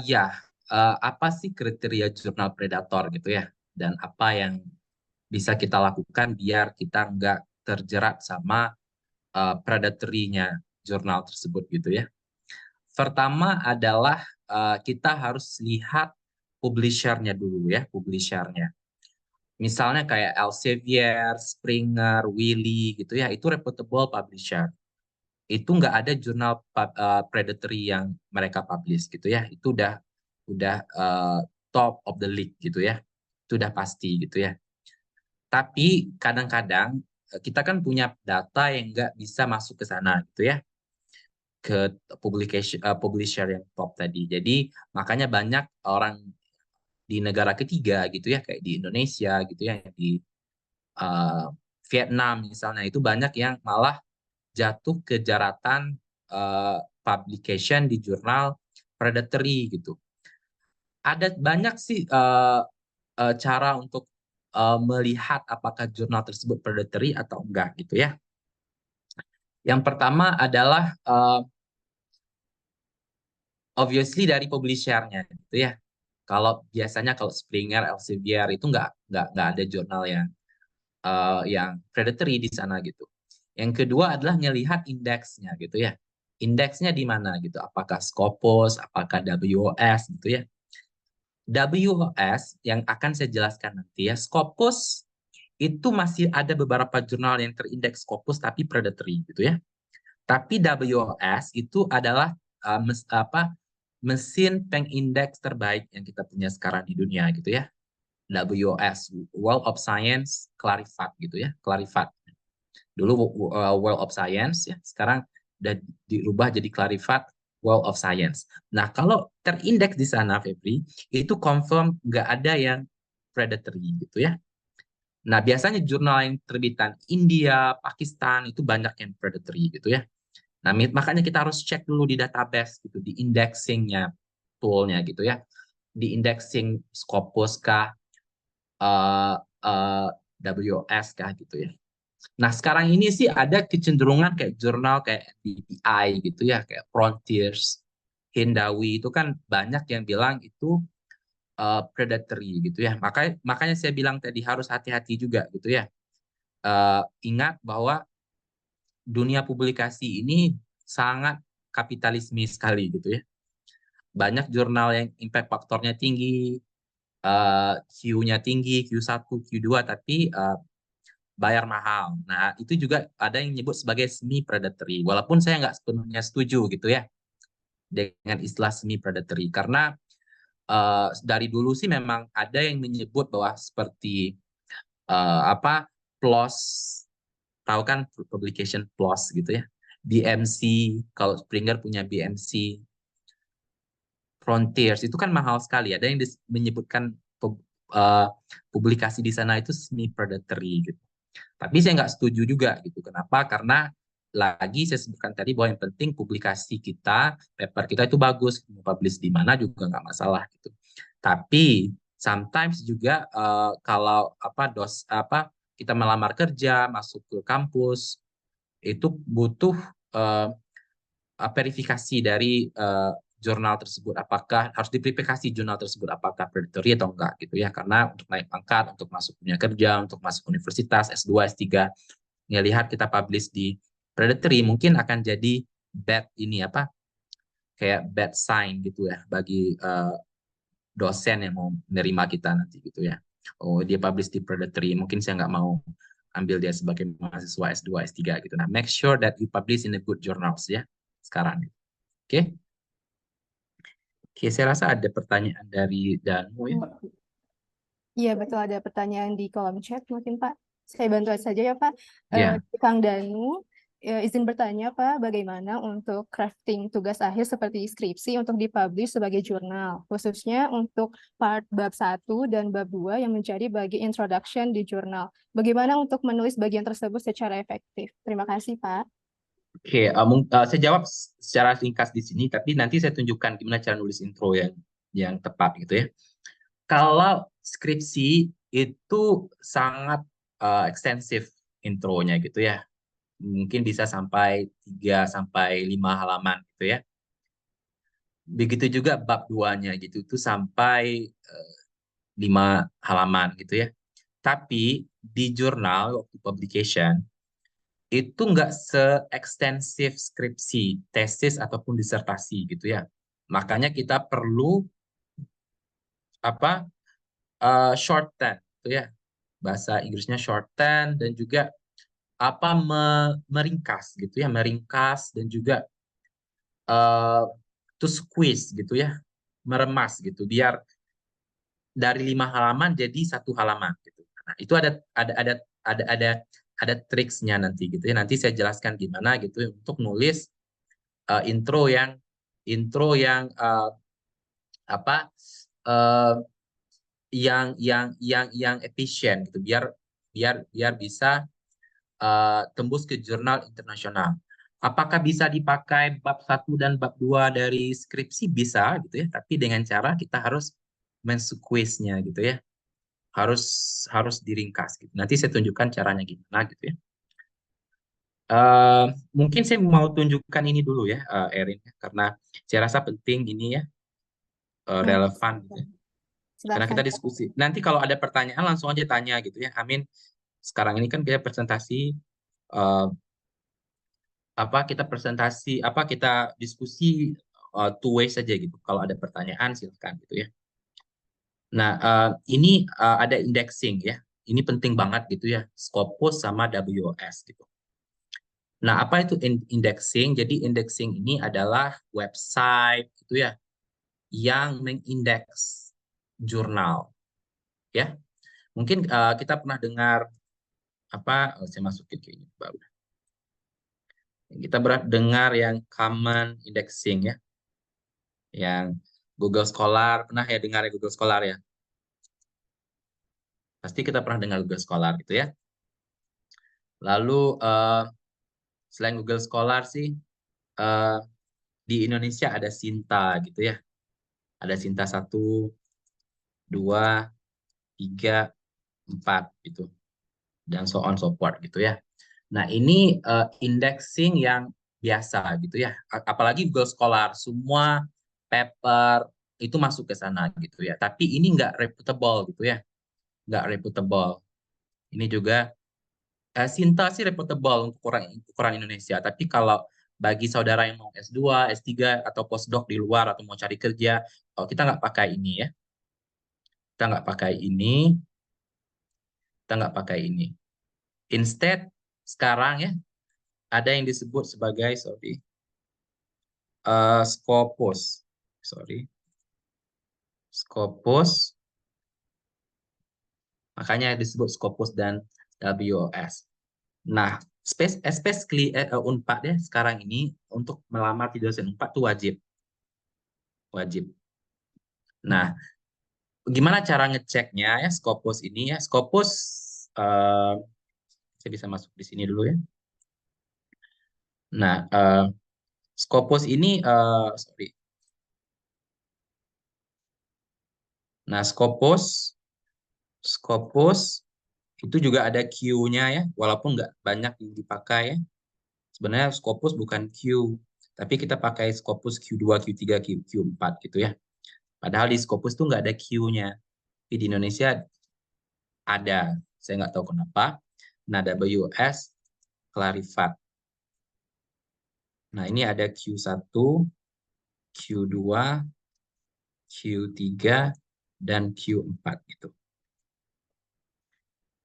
ya, apa sih kriteria jurnal predator gitu ya? Dan apa yang bisa kita lakukan biar kita nggak terjerat sama predatory-nya jurnal tersebut gitu ya? Pertama adalah kita harus lihat publisher-nya dulu ya, publisher-nya. Misalnya kayak Elsevier, Springer, Wiley gitu ya, itu reputable publisher. Itu nggak ada jurnal predatory yang mereka publish gitu ya. Itu udah top of the league gitu ya. Itu udah pasti gitu ya. Tapi kadang-kadang kita kan punya data yang nggak bisa masuk ke sana gitu ya, ke publisher yang top tadi. Jadi makanya banyak orang di negara ketiga gitu ya, kayak di Indonesia gitu ya, di Vietnam misalnya, itu banyak yang malah jatuh ke jeratan publication di jurnal predatory gitu. Ada banyak sih cara untuk melihat apakah jurnal tersebut predatory atau enggak gitu ya. Yang pertama adalah obviously dari publisher-nya gitu ya. Kalau biasanya kalau Springer, Elsevier itu nggak ada jurnal yang predatory di sana gitu. Yang kedua adalah ngelihat indeksnya gitu ya. Indeksnya di mana gitu? Apakah Scopus, apakah WOS gitu ya. WOS yang akan saya jelaskan nanti ya. Scopus itu masih ada beberapa jurnal yang terindeks Scopus tapi predatory gitu ya. Tapi WOS itu adalah mesin pengindeks terbaik yang kita punya sekarang di dunia gitu ya. WOS, World of Science Clarified gitu ya, Clarified. Dulu World of Science ya, sekarang udah dirubah jadi Clarified World of Science. Nah, kalau terindeks di sana Febri, itu confirm nggak ada yang predatory gitu ya. Nah, biasanya jurnal yang terbitan India, Pakistan itu banyak yang predatory gitu ya. Nah, makanya kita harus cek dulu di database gitu, di indexingnya, toolnya gitu ya. Di indexing Scopus kah, WS kah gitu ya. Nah, sekarang ini sih ada kecenderungan kayak jurnal kayak DPI gitu ya, kayak Frontiers, Hindawi itu kan banyak yang bilang itu predatory gitu ya. Makanya saya bilang tadi harus hati-hati juga gitu ya. Ingat bahwa dunia publikasi ini sangat kapitalisme sekali gitu ya. Banyak jurnal yang impact faktornya tinggi, Q-nya tinggi, Q1, Q2, tapi bayar mahal. Nah, itu juga ada yang nyebut sebagai semi predatory. Walaupun saya nggak sepenuhnya setuju gitu ya dengan istilah semi predatory, karena dari dulu sih memang ada yang menyebut bahwa seperti PLOS, tahu kan publication PLOS gitu ya, BMC, kalau Springer punya BMC, Frontiers itu kan mahal sekali. Ada yang menyebutkan publikasi di sana itu semi predatory gitu. Tapi saya nggak setuju juga gitu. Kenapa? Karena lagi saya sebutkan tadi bahwa yang penting publikasi kita, paper kita itu bagus, mau publish di mana juga nggak masalah gitu. Tapi sometimes juga kalau kita melamar kerja, masuk ke kampus, itu butuh verifikasi dari jurnal tersebut apakah harus diverifikasi jurnal tersebut apakah predatory atau enggak gitu ya, karena untuk naik pangkat, untuk masuk dunia kerja, untuk masuk universitas S2 S3, ya lihat kita publish di predatory mungkin akan jadi bad ini apa kayak bad sign gitu ya bagi dosen yang mau menerima kita nanti gitu ya. Oh, dia publish di predatory, mungkin saya nggak mau ambil dia sebagai mahasiswa S2 S3 gitu. Nah, make sure that you publish in the good journals ya sekarang. Oke. Oke, saya rasa ada pertanyaan dari Danu ya. Iya, betul, ada pertanyaan di kolom chat mungkin Pak. Saya bantu saja ya Pak. Ya. Kang Danu, izin bertanya Pak, bagaimana untuk crafting tugas akhir seperti skripsi untuk dipublish sebagai jurnal, khususnya untuk part bab 1 dan bab 2 yang menjadi bagian introduction di jurnal. Bagaimana untuk menulis bagian tersebut secara efektif? Terima kasih Pak. Oke, saya jawab secara ringkas di sini, tapi nanti saya tunjukkan gimana cara nulis intro yang tepat gitu ya. Kalau skripsi itu sangat ekstensif intronya gitu ya. Mungkin bisa sampai 3 sampai 5 halaman gitu ya. Begitu juga bab 2-nya gitu, itu sampai 5 halaman gitu ya. Tapi di jurnal waktu publication itu nggak se-ekstensif skripsi, tesis ataupun disertasi gitu ya. Makanya kita perlu apa shorthand gitu ya. Bahasa Inggrisnya shorthand dan juga meringkas gitu ya, meringkas dan juga to squeeze gitu ya, meremas gitu biar dari 5 halaman jadi 1 halaman gitu. Nah, itu ada triksnya nanti gitu ya. Nanti saya jelaskan gimana gitu ya, untuk nulis intro yang apa yang efisien gitu biar bisa tembus ke jurnal internasional. Apakah bisa dipakai bab 1 dan bab 2 dari skripsi? Bisa gitu ya, tapi dengan cara kita harus mensuqueeze-nya gitu ya. Harus diringkas gitu. Nanti saya tunjukkan caranya gimana gitu ya. Mungkin saya mau tunjukkan ini dulu ya, Erin, karena saya rasa penting ini ya, relevan gitu ya. Karena kita diskusi. Nanti kalau ada pertanyaan langsung aja tanya gitu ya. Amin. Sekarang ini kan kita presentasi kita diskusi two way saja gitu. Kalau ada pertanyaan silakan gitu ya. Nah, ini ada indexing ya. Ini penting banget gitu ya. Scopus sama WOS gitu. Nah, apa itu indexing? Jadi indexing ini adalah website gitu ya yang mengindeks jurnal ya. Mungkin kita pernah dengar saya masukin ke ini baru. Kita pernah dengar yang common indexing ya. Yang Google Scholar, pernah ya dengar ya Google Scholar ya? Pasti kita pernah dengar Google Scholar gitu ya. Lalu selain Google Scholar sih di Indonesia ada Sinta gitu ya. Ada Sinta 1, 2, 3, 4 gitu. Dan so on so forth gitu ya. Nah, ini indexing yang biasa gitu ya. Apalagi Google Scholar, semua paper itu masuk ke sana gitu ya. Tapi ini nggak reputable gitu ya. Nggak reputable. Ini juga Sinta sih reputable untuk ukuran Indonesia. Tapi kalau bagi saudara yang mau S2, S3, atau postdoc di luar, atau mau cari kerja, kita nggak pakai ini ya. Kita nggak pakai ini. Kita nggak pakai ini. Instead, sekarang ya, ada yang disebut sebagai, Scopus. Scopus. Makanya disebut Scopus dan WOS. Nah, especially Unpad ya, sekarang ini untuk melamar di dosen Unpad itu wajib. Nah, gimana cara ngeceknya ya Scopus ini ya? Scopus, saya bisa masuk di sini dulu ya. Nah, Scopus ini, Nah, Scopus itu juga ada Q-nya ya, walaupun nggak banyak yang dipakai ya. Sebenarnya Scopus bukan Q, Tapi kita pakai Scopus Q2, Q3, Q4 gitu ya. Padahal di Scopus tuh nggak ada Q-nya. Tapi di Indonesia ada. Saya nggak tahu kenapa. Nah, WS Clarifat. Nah, ini ada Q1, Q2, Q3, dan Q4 gitu.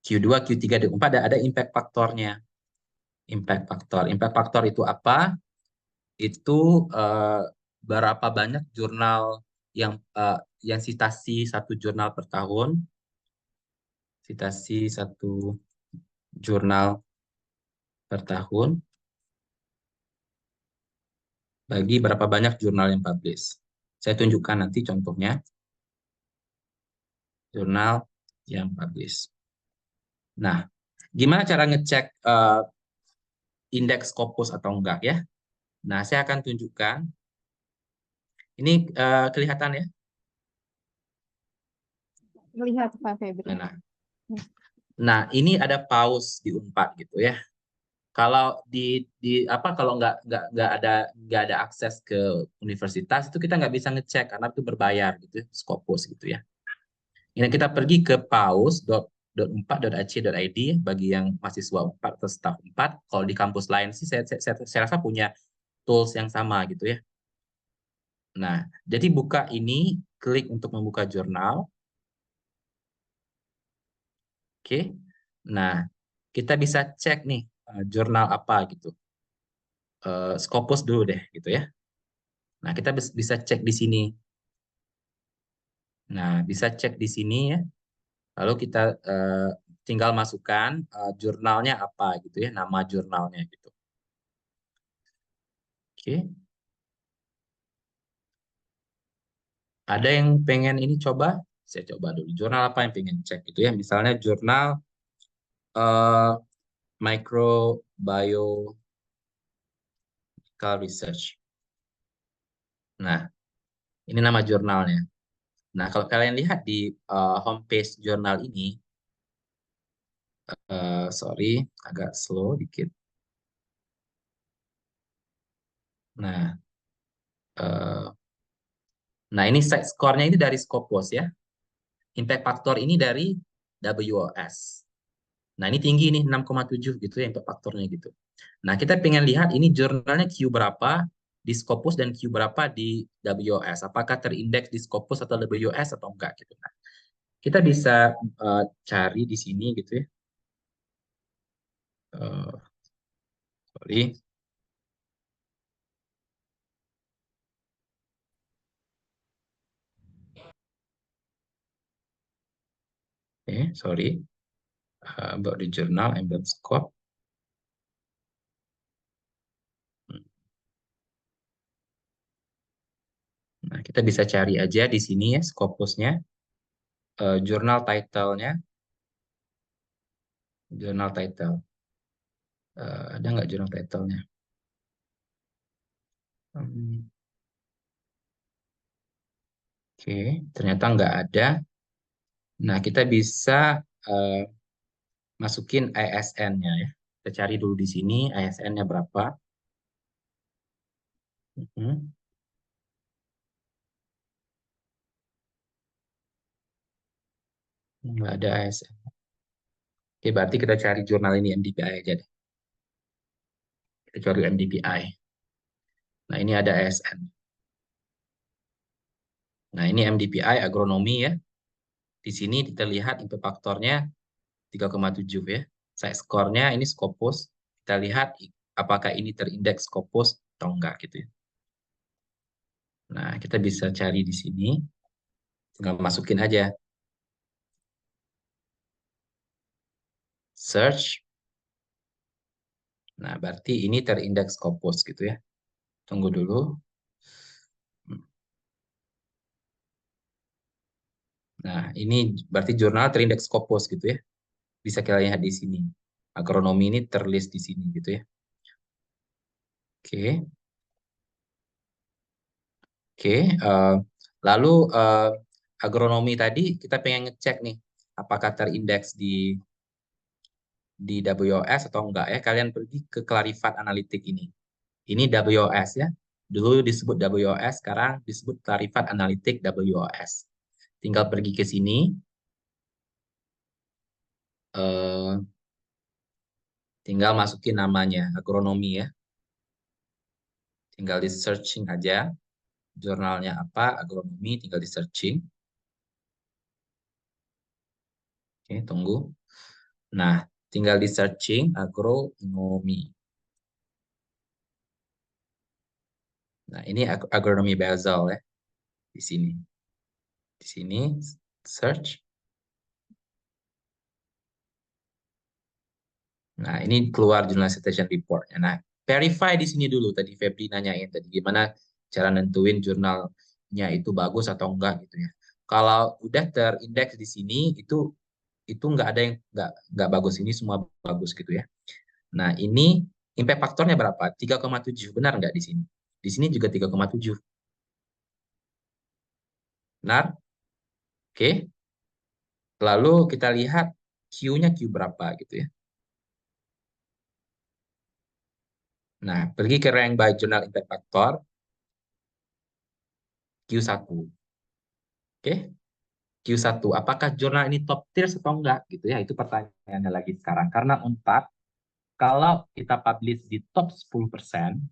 Q2, Q3, dan Q4 ada impact faktornya. Impact faktor itu apa? Itu berapa banyak jurnal yang citasi satu jurnal per tahun, citasi satu jurnal per tahun, bagi berapa banyak jurnal yang publish. Saya tunjukkan nanti contohnya, jurnal yang publish. Nah, gimana cara ngecek indeks Scopus atau enggak ya? Nah, saya akan tunjukkan. Ini kelihatan ya? Lihat Pak Febri. Nah, ini ada paus di Unpad gitu ya. Kalau kalau nggak ada akses ke universitas itu kita nggak bisa ngecek karena itu berbayar gitu, Scopus gitu ya. Ini kita pergi ke paus.unpad.ac.id bagi yang mahasiswa Unpad atau staf Unpad. Kalau di kampus lain sih saya rasa punya tools yang sama gitu ya. Nah, jadi buka ini, klik untuk membuka jurnal. Oke. Nah, kita bisa cek nih jurnal apa gitu. Scopus dulu deh gitu ya. Nah, kita bisa cek di sini. Nah, bisa cek di sini ya. Lalu kita tinggal masukkan jurnalnya apa gitu ya, nama jurnalnya gitu. Oke. Ada yang pengen ini coba? Saya coba dulu. Jurnal apa yang pengen cek gitu ya. Misalnya jurnal Microbiological Research. Nah, ini nama jurnalnya. Nah, kalau kalian lihat di homepage jurnal ini, sorry, agak slow dikit. Nah, ini site score-nya ini dari Scopus ya. Impact factor ini dari WOS. Nah, ini tinggi nih, 6,7 gitu ya impact faktornya gitu. Nah, kita pengen lihat ini jurnalnya Q berapa di Scopus dan Q berapa di WOS. Apakah terindeks di Scopus atau WOS atau enggak gitu. Nah, kita bisa cari di sini gitu ya. Sorry. Sorry. About the journal and the scope. Nah, kita bisa cari aja di sini ya Scopusnya. Jurnal title-nya. Jurnal title. Ada nggak jurnal title-nya? Oke, ternyata nggak ada. Nah, kita bisa masukin ISN-nya ya. Kita cari dulu di sini ISN-nya berapa. Nggak ada ISN. Oke, berarti kita cari jurnal ini MDPI aja deh. Kita cari MDPI. Nah, ini ada ISN. Nah, ini MDPI agronomi ya. Di sini kita lihat impact faktornya 3,7 ya. Saya skornya ini Scopus. Kita lihat apakah ini terindeks Scopus atau enggak gitu ya. Nah, kita bisa cari di sini. Tinggal masukin aja. Search. Nah, berarti ini terindeks Scopus gitu ya. Tunggu dulu. Nah, ini berarti jurnal terindeks Scopus gitu ya. Bisa kita lihat di sini. Agronomi ini terlist di sini gitu ya. Oke. Oke. Lalu agronomi tadi kita pengen ngecek nih. Apakah terindeks di WOS atau enggak ya. Kalian pergi ke Clarifat Analytics ini. Ini WOS ya. Dulu disebut WOS, sekarang disebut Clarivate Analytic WOS. Tinggal pergi ke sini, eh, tinggal masukin namanya, agronomi ya. Tinggal di searching aja, jurnalnya apa, agronomi, tinggal di searching. Oke, tunggu. Nah, tinggal di searching agronomi. Nah, ini agronomi Basel ya, di sini. Di sini, search. Nah, ini keluar Journal Citation Report. Nah, verify di sini dulu. Tadi Febri nanyain tadi gimana cara nentuin jurnalnya itu bagus atau enggak gitu ya. Kalau udah terindeks di sini itu nggak ada yang nggak bagus, ini semua bagus gitu ya. Nah, ini impact faktornya berapa? 3,7. Benar nggak di sini? Di sini juga 3,7. Benar? Oke. Lalu kita lihat Q-nya Q berapa gitu ya. Nah, pergi ke rank by journal impact factor Q1. Oke. Q1, apakah jurnal ini top tier atau enggak gitu ya? Itu pertanyaannya lagi sekarang. Karena Unpad, kalau kita publish di top 10%,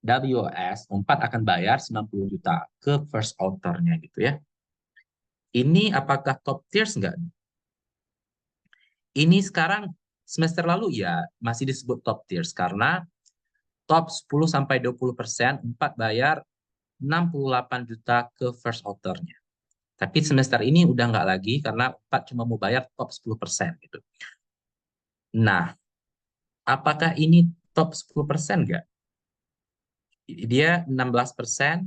WOS, Unpad akan bayar 90 juta ke first author-nya gitu ya. Ini apakah top tiers enggak? Ini sekarang semester lalu ya masih disebut top tiers karena top 10 sampai 20% Unpad bayar 68 juta ke first author-nya. Tapi semester ini udah nggak lagi karena Unpad cuma mau bayar top 10% gitu. Nah, apakah ini top 10% nggak? Dia 16%,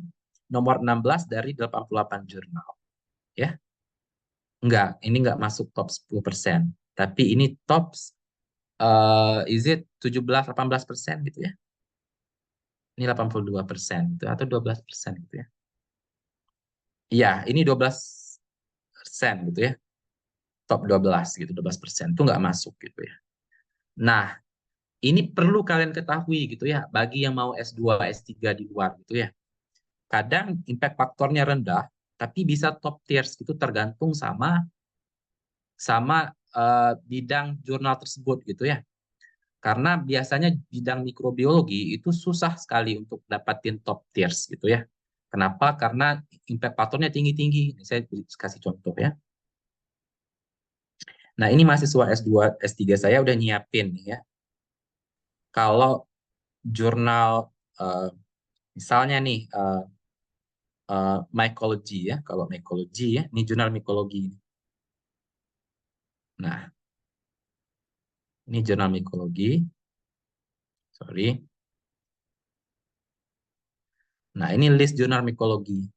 nomor 16 dari 88 jurnal. Ya, enggak, ini enggak masuk top 10%. Tapi ini top, is it 17-18% gitu ya. Ini 82% gitu, atau 12% gitu ya. Iya, ini 12% gitu ya. Top 12 gitu, 12%. Itu enggak masuk gitu ya. Nah, ini perlu kalian ketahui gitu ya, bagi yang mau S2, S3 di luar gitu ya. Kadang impact faktornya rendah, tapi bisa top tiers itu tergantung sama bidang jurnal tersebut gitu ya. Karena biasanya bidang mikrobiologi itu susah sekali untuk dapatin top tiers gitu ya. Kenapa? Karena impact faktornya tinggi-tinggi. Saya kasih contoh ya. Nah, ini mahasiswa S2, S3 saya udah nyiapin nih ya. Kalau jurnal misalnya nih mycology ya, kalau mycology ya, ini jurnal mikologi. Nah, ini jurnal mikologi. Sorry. Nah, ini list jurnal mikologi.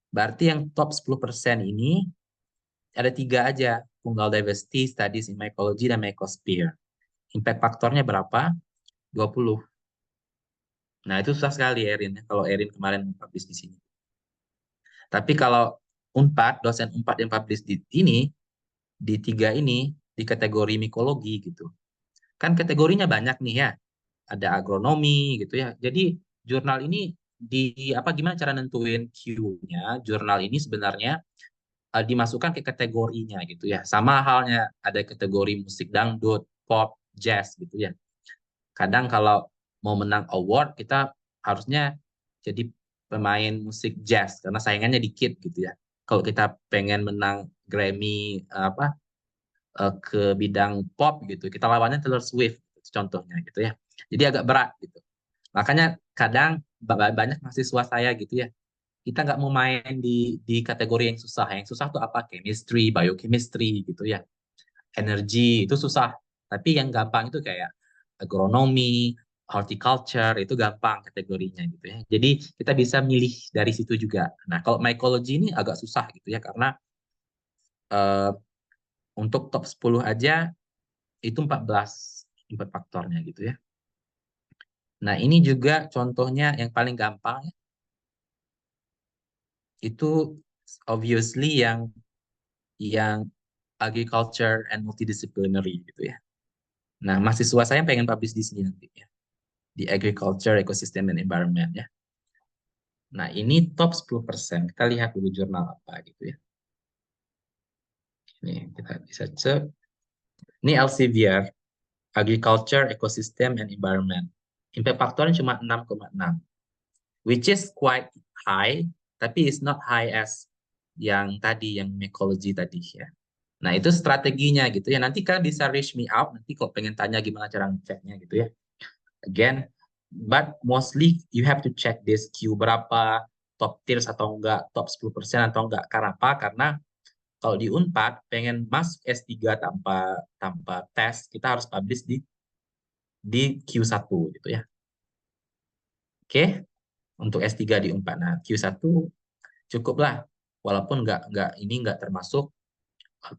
Berarti yang top 10% ini ada 3 aja. Fungal diversity, studies in mycology, dan mycosphere. Impact faktornya berapa? 20. Nah, itu susah sekali Erin. Kalau Erin kemarin publish di sini. Tapi kalau Unpad, dosen Unpad yang publish di ini, di 3 ini, di kategori mikologi gitu. Kan kategorinya banyak nih ya. Ada agronomi gitu ya. Jadi jurnal ini gimana cara nentuin Q-nya? Jurnal ini sebenarnya dimasukkan ke kategorinya gitu ya. Sama halnya ada kategori musik dangdut, pop, jazz gitu ya. Kadang kalau mau menang award kita harusnya jadi pemain musik jazz karena saingannya dikit gitu ya. Kalau kita pengen menang Grammy ke bidang pop gitu, kita lawannya Taylor Swift contohnya gitu ya. Jadi agak berat gitu. Makanya kadang banyak mahasiswa saya gitu ya, kita nggak mau main di kategori yang susah. Yang susah tuh apa? Chemistry, biochemistry gitu ya. Energi itu susah. Tapi yang gampang itu kayak agronomi, horticulture itu gampang kategorinya gitu ya. Jadi kita bisa milih dari situ juga. Nah, kalau mycology ini agak susah gitu ya karena uh, untuk top 10 aja itu 14 impact faktornya gitu ya. Nah, ini juga contohnya yang paling gampang ya. Itu obviously yang agriculture and multidisciplinary gitu ya. Nah, mahasiswa saya pengen publish di sini nanti ya. Di agriculture, ecosystem, and environment ya. Nah, ini top 10%. Kita lihat dulu jurnal apa gitu ya. Ini kita bisa cek. Ini Elsevier, Agriculture, Ecosystem, and Environment. Impact faktornya cuma 6,6. Which is quite high, tapi it's not high as yang tadi, yang ecology tadi ya. Nah, itu strateginya gitu ya. Nanti kalian bisa reach me out, nanti kalau pengen tanya gimana cara ngeceknya gitu ya. Again, but mostly you have to check this Q berapa, top tiers atau enggak, top 10% atau enggak. Karena apa? Karena kalau di Unpad pengen masuk S3 tanpa tes, kita harus publish di Q1 gitu ya. Oke, untuk S3 di Unpad. Nah, Q1 cukuplah, walaupun nggak termasuk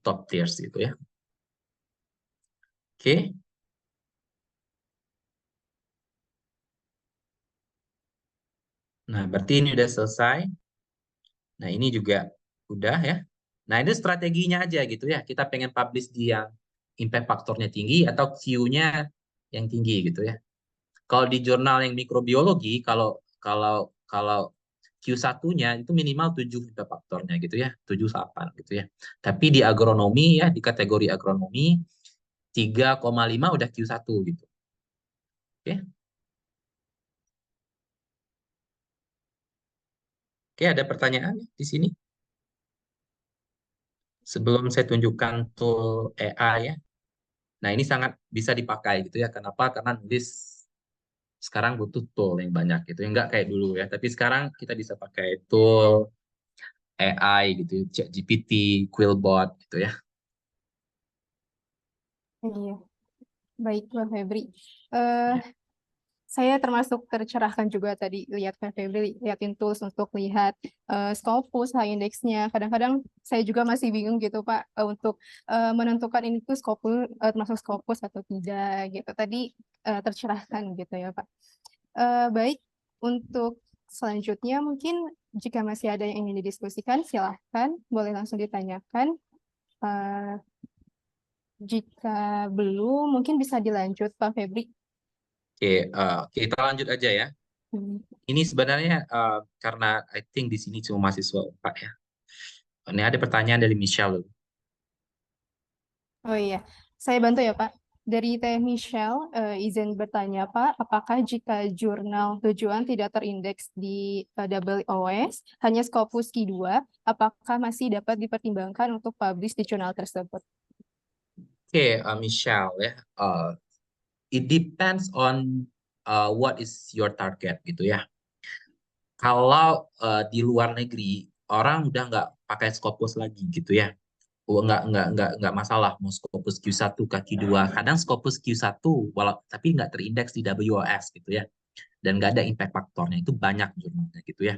top tiers gitu ya. Oke. Nah, berarti ini udah selesai. Nah, ini juga udah ya. Nah, itu strateginya aja gitu ya. Kita pengen publish di yang impact faktornya tinggi atau Q-nya yang tinggi gitu ya. Kalau di jurnal yang mikrobiologi, kalau kalau kalau Q1-nya itu minimal 7 impact faktornya gitu ya, 7-8 gitu ya. Tapi di agronomi ya, di kategori agronomi 3,5 udah Q1 gitu. Oke. Oke, ada pertanyaan di sini? Sebelum saya tunjukkan tool AI ya. Nah, ini sangat bisa dipakai gitu ya. Kenapa? Karena nulis sekarang butuh tool yang banyak gitu. Enggak kayak dulu ya. Tapi sekarang kita bisa pakai tool AI gitu, ChatGPT, Quillbot gitu ya. Iya, baik Bang Febri. Eh, saya termasuk tercerahkan juga tadi lihat Bang Febri, liatin tools untuk lihat Scopus, high indexnya. Kadang-kadang saya juga masih bingung gitu Pak, untuk menentukan ini tuh Scopus, termasuk Scopus atau tidak gitu. Tadi tercerahkan gitu ya Pak. Baik, untuk selanjutnya mungkin jika masih ada yang ingin didiskusikan, silahkan boleh langsung ditanyakan. Eh, Jika belum, mungkin bisa dilanjut Pak Febri. Oke, kita lanjut aja ya. Hmm. Ini sebenarnya karena I think di sini cuma mahasiswa 4 ya. Ini ada pertanyaan dari Michelle. Oh iya, saya bantu ya Pak. Dari Teh Michelle, izin bertanya Pak, apakah jika jurnal tujuan tidak terindeks di WOS, hanya Scopus Q2, apakah masih dapat dipertimbangkan untuk publish di jurnal tersebut? Oke, Michelle ya. It depends on what is your target gitu ya. Kalau di luar negeri orang udah nggak pakai Scopus lagi gitu ya. Nggak masalah mau Scopus Q1 ke Q2. Kadang Scopus Q1 tapi nggak terindeks di WOS gitu ya. Dan nggak ada impact faktornya. Itu banyak jurnalnya gitu ya.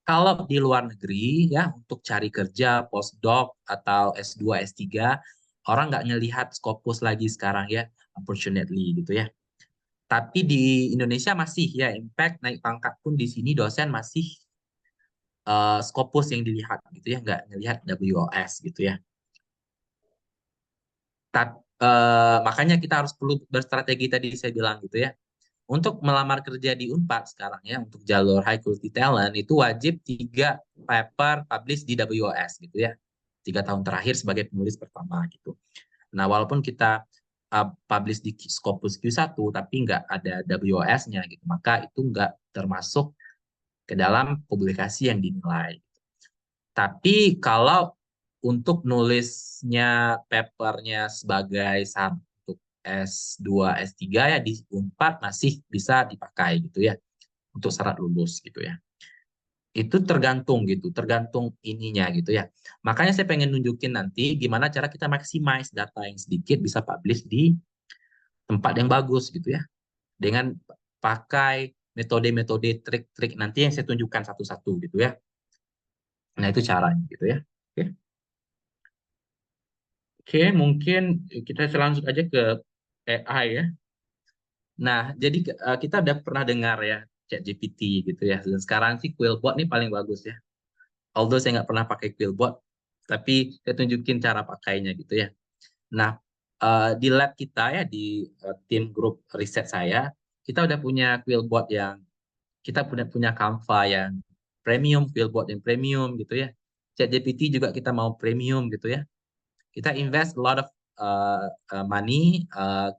Kalau di luar negeri ya untuk cari kerja, postdoc atau S2, S3, orang nggak ngelihat Scopus lagi sekarang ya, unfortunately gitu ya. Tapi di Indonesia masih ya, impact naik pangkat pun di sini dosen masih Scopus yang dilihat gitu ya, nggak ngelihat WOS gitu ya. Makanya kita harus perlu berstrategi tadi saya bilang gitu ya. Untuk melamar kerja di Unpad sekarang ya, untuk jalur high quality talent itu wajib 3 paper publish di WOS gitu ya. 3 tahun terakhir sebagai penulis pertama gitu. Nah, walaupun kita publish di Scopus Q1 tapi nggak ada WOS-nya gitu, maka itu nggak termasuk ke dalam publikasi yang dinilai. Tapi kalau untuk nulisnya papernya sebagai saran untuk S2, S3 ya di Unpad masih bisa dipakai gitu ya untuk syarat lulus gitu ya. Itu tergantung gitu, tergantung ininya gitu ya. Makanya saya pengen nunjukin nanti gimana cara kita maximize data yang sedikit bisa publish di tempat yang bagus gitu ya. Dengan pakai metode-metode trik-trik nanti yang saya tunjukkan satu-satu gitu ya. Nah, itu caranya gitu ya. Oke. Oke, mungkin kita langsung aja ke AI ya. Nah, jadi kita udah pernah dengar ya ChatGPT gitu ya. Dan sekarang sih Quillbot nih paling bagus ya. Although saya nggak pernah pakai Quillbot, tapi saya tunjukin cara pakainya gitu ya. Nah, di lab kita ya, di tim grup riset saya, kita udah punya Quillbot yang kita punya Canva yang premium, Flipboard yang premium gitu ya. ChatGPT juga kita mau premium gitu ya. Kita invest a lot of money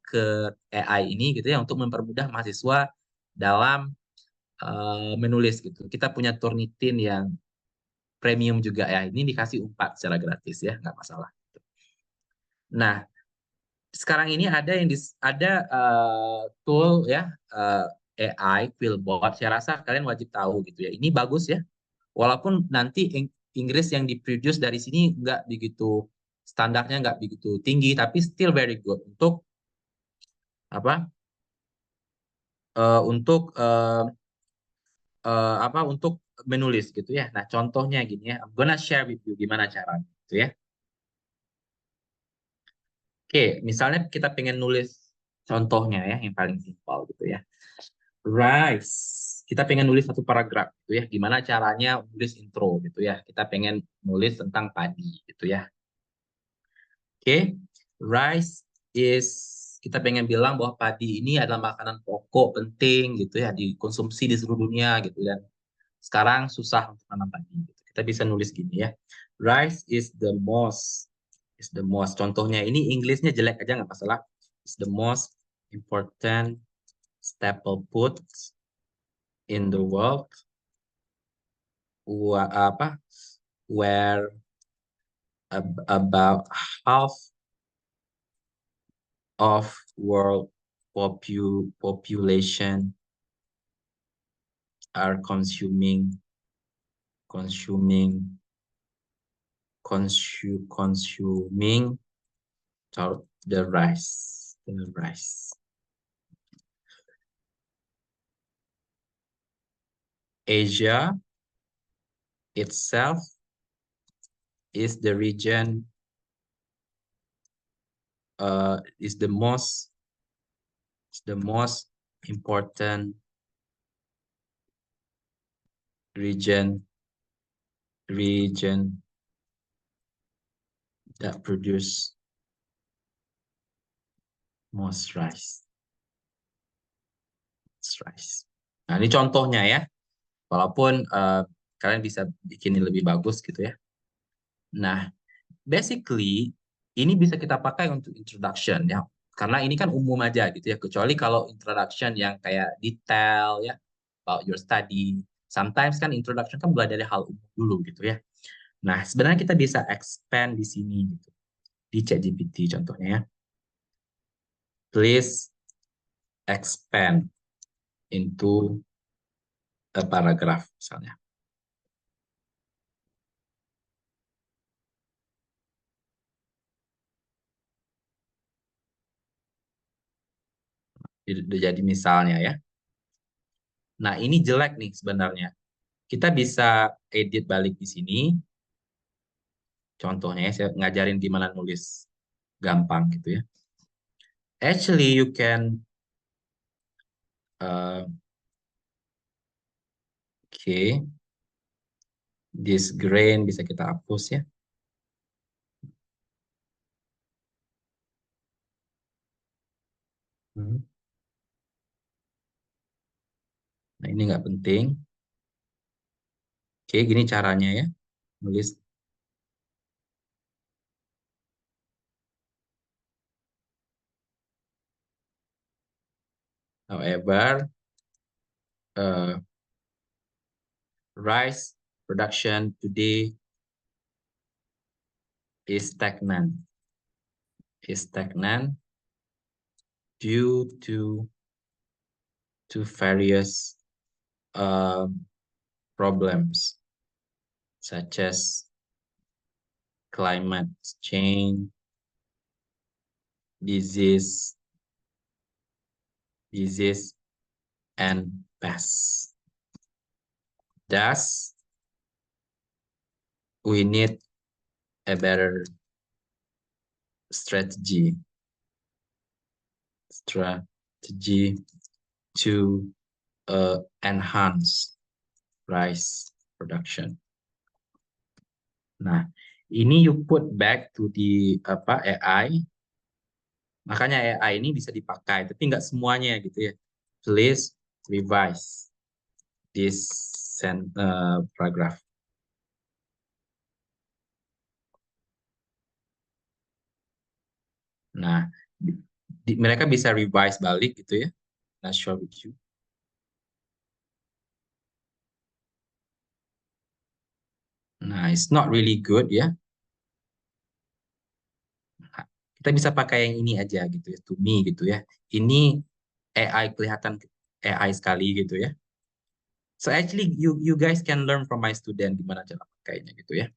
ke AI ini gitu ya untuk mempermudah mahasiswa dalam menulis gitu. Kita punya Turnitin yang premium juga ya. Ini dikasih 4 secara gratis ya, nggak masalah. Nah, sekarang ini ada tool ya AI Flipboard. Saya rasa kalian wajib tahu gitu ya. Ini bagus ya. Walaupun nanti Inggris yang diproduce dari sini nggak begitu standarnya nggak begitu tinggi, tapi still very good untuk apa? Untuk menulis gitu ya. Nah, contohnya gini ya. I'm gonna share with you gimana caranya gitu ya. Oke, misalnya kita pengen nulis contohnya ya yang paling simpel gitu ya. Rice. Kita pengen nulis satu paragraf gitu ya. Gimana caranya nulis intro gitu ya. Kita pengen nulis tentang padi gitu ya. Oke. Rice is kita pengen bilang bahwa padi ini adalah makanan pokok penting gitu ya dikonsumsi di seluruh dunia gitu dan sekarang susah untuk tanam padi gitu. Kita bisa nulis gini ya. Rice is the most. Contohnya ini Inggrisnya jelek aja nggak masalah. Is the most important staple food in the world. Where about half of world population are consuming the rice. Asia itself is the region is the most important region that produce most rice. Nah, ini contohnya ya. Walaupun kalian bisa bikin lebih bagus gitu ya. Nah, basically ini bisa kita pakai untuk introduction ya. Karena ini kan umum aja gitu ya. Kecuali kalau introduction yang kayak detail ya about your study. Sometimes kan introduction kan mulai dari hal umum dulu gitu ya. Nah, sebenarnya kita bisa expand di sini gitu. Di ChatGPT contohnya ya. Please expand into a paragraph misalnya. Jadi misalnya ya. Nah, ini jelek nih sebenarnya. Kita bisa edit balik di sini. Contohnya ya, saya ngajarin gimana nulis gampang gitu ya. Actually, you can this grain bisa kita hapus ya. Nah, ini nggak penting. Oke, gini caranya ya. Nulis. However, rice production today is stagnant. Due to various problems such as climate change, disease, and pests. Thus, we need a better strategy to enhance rice production. Nah, ini you put back to the AI. Makanya AI ini bisa dipakai, tapi nggak semuanya gitu ya. Please revise. this paragraph. Nah, mereka bisa revise balik gitu ya. Not sure with you. Nah, it's not really good ya. Nah, kita bisa pakai yang ini aja gitu ya, to me gitu ya. Ini AI kelihatan AI sekali gitu ya. So actually you guys can learn from my student gimana cara pakainya gitu ya.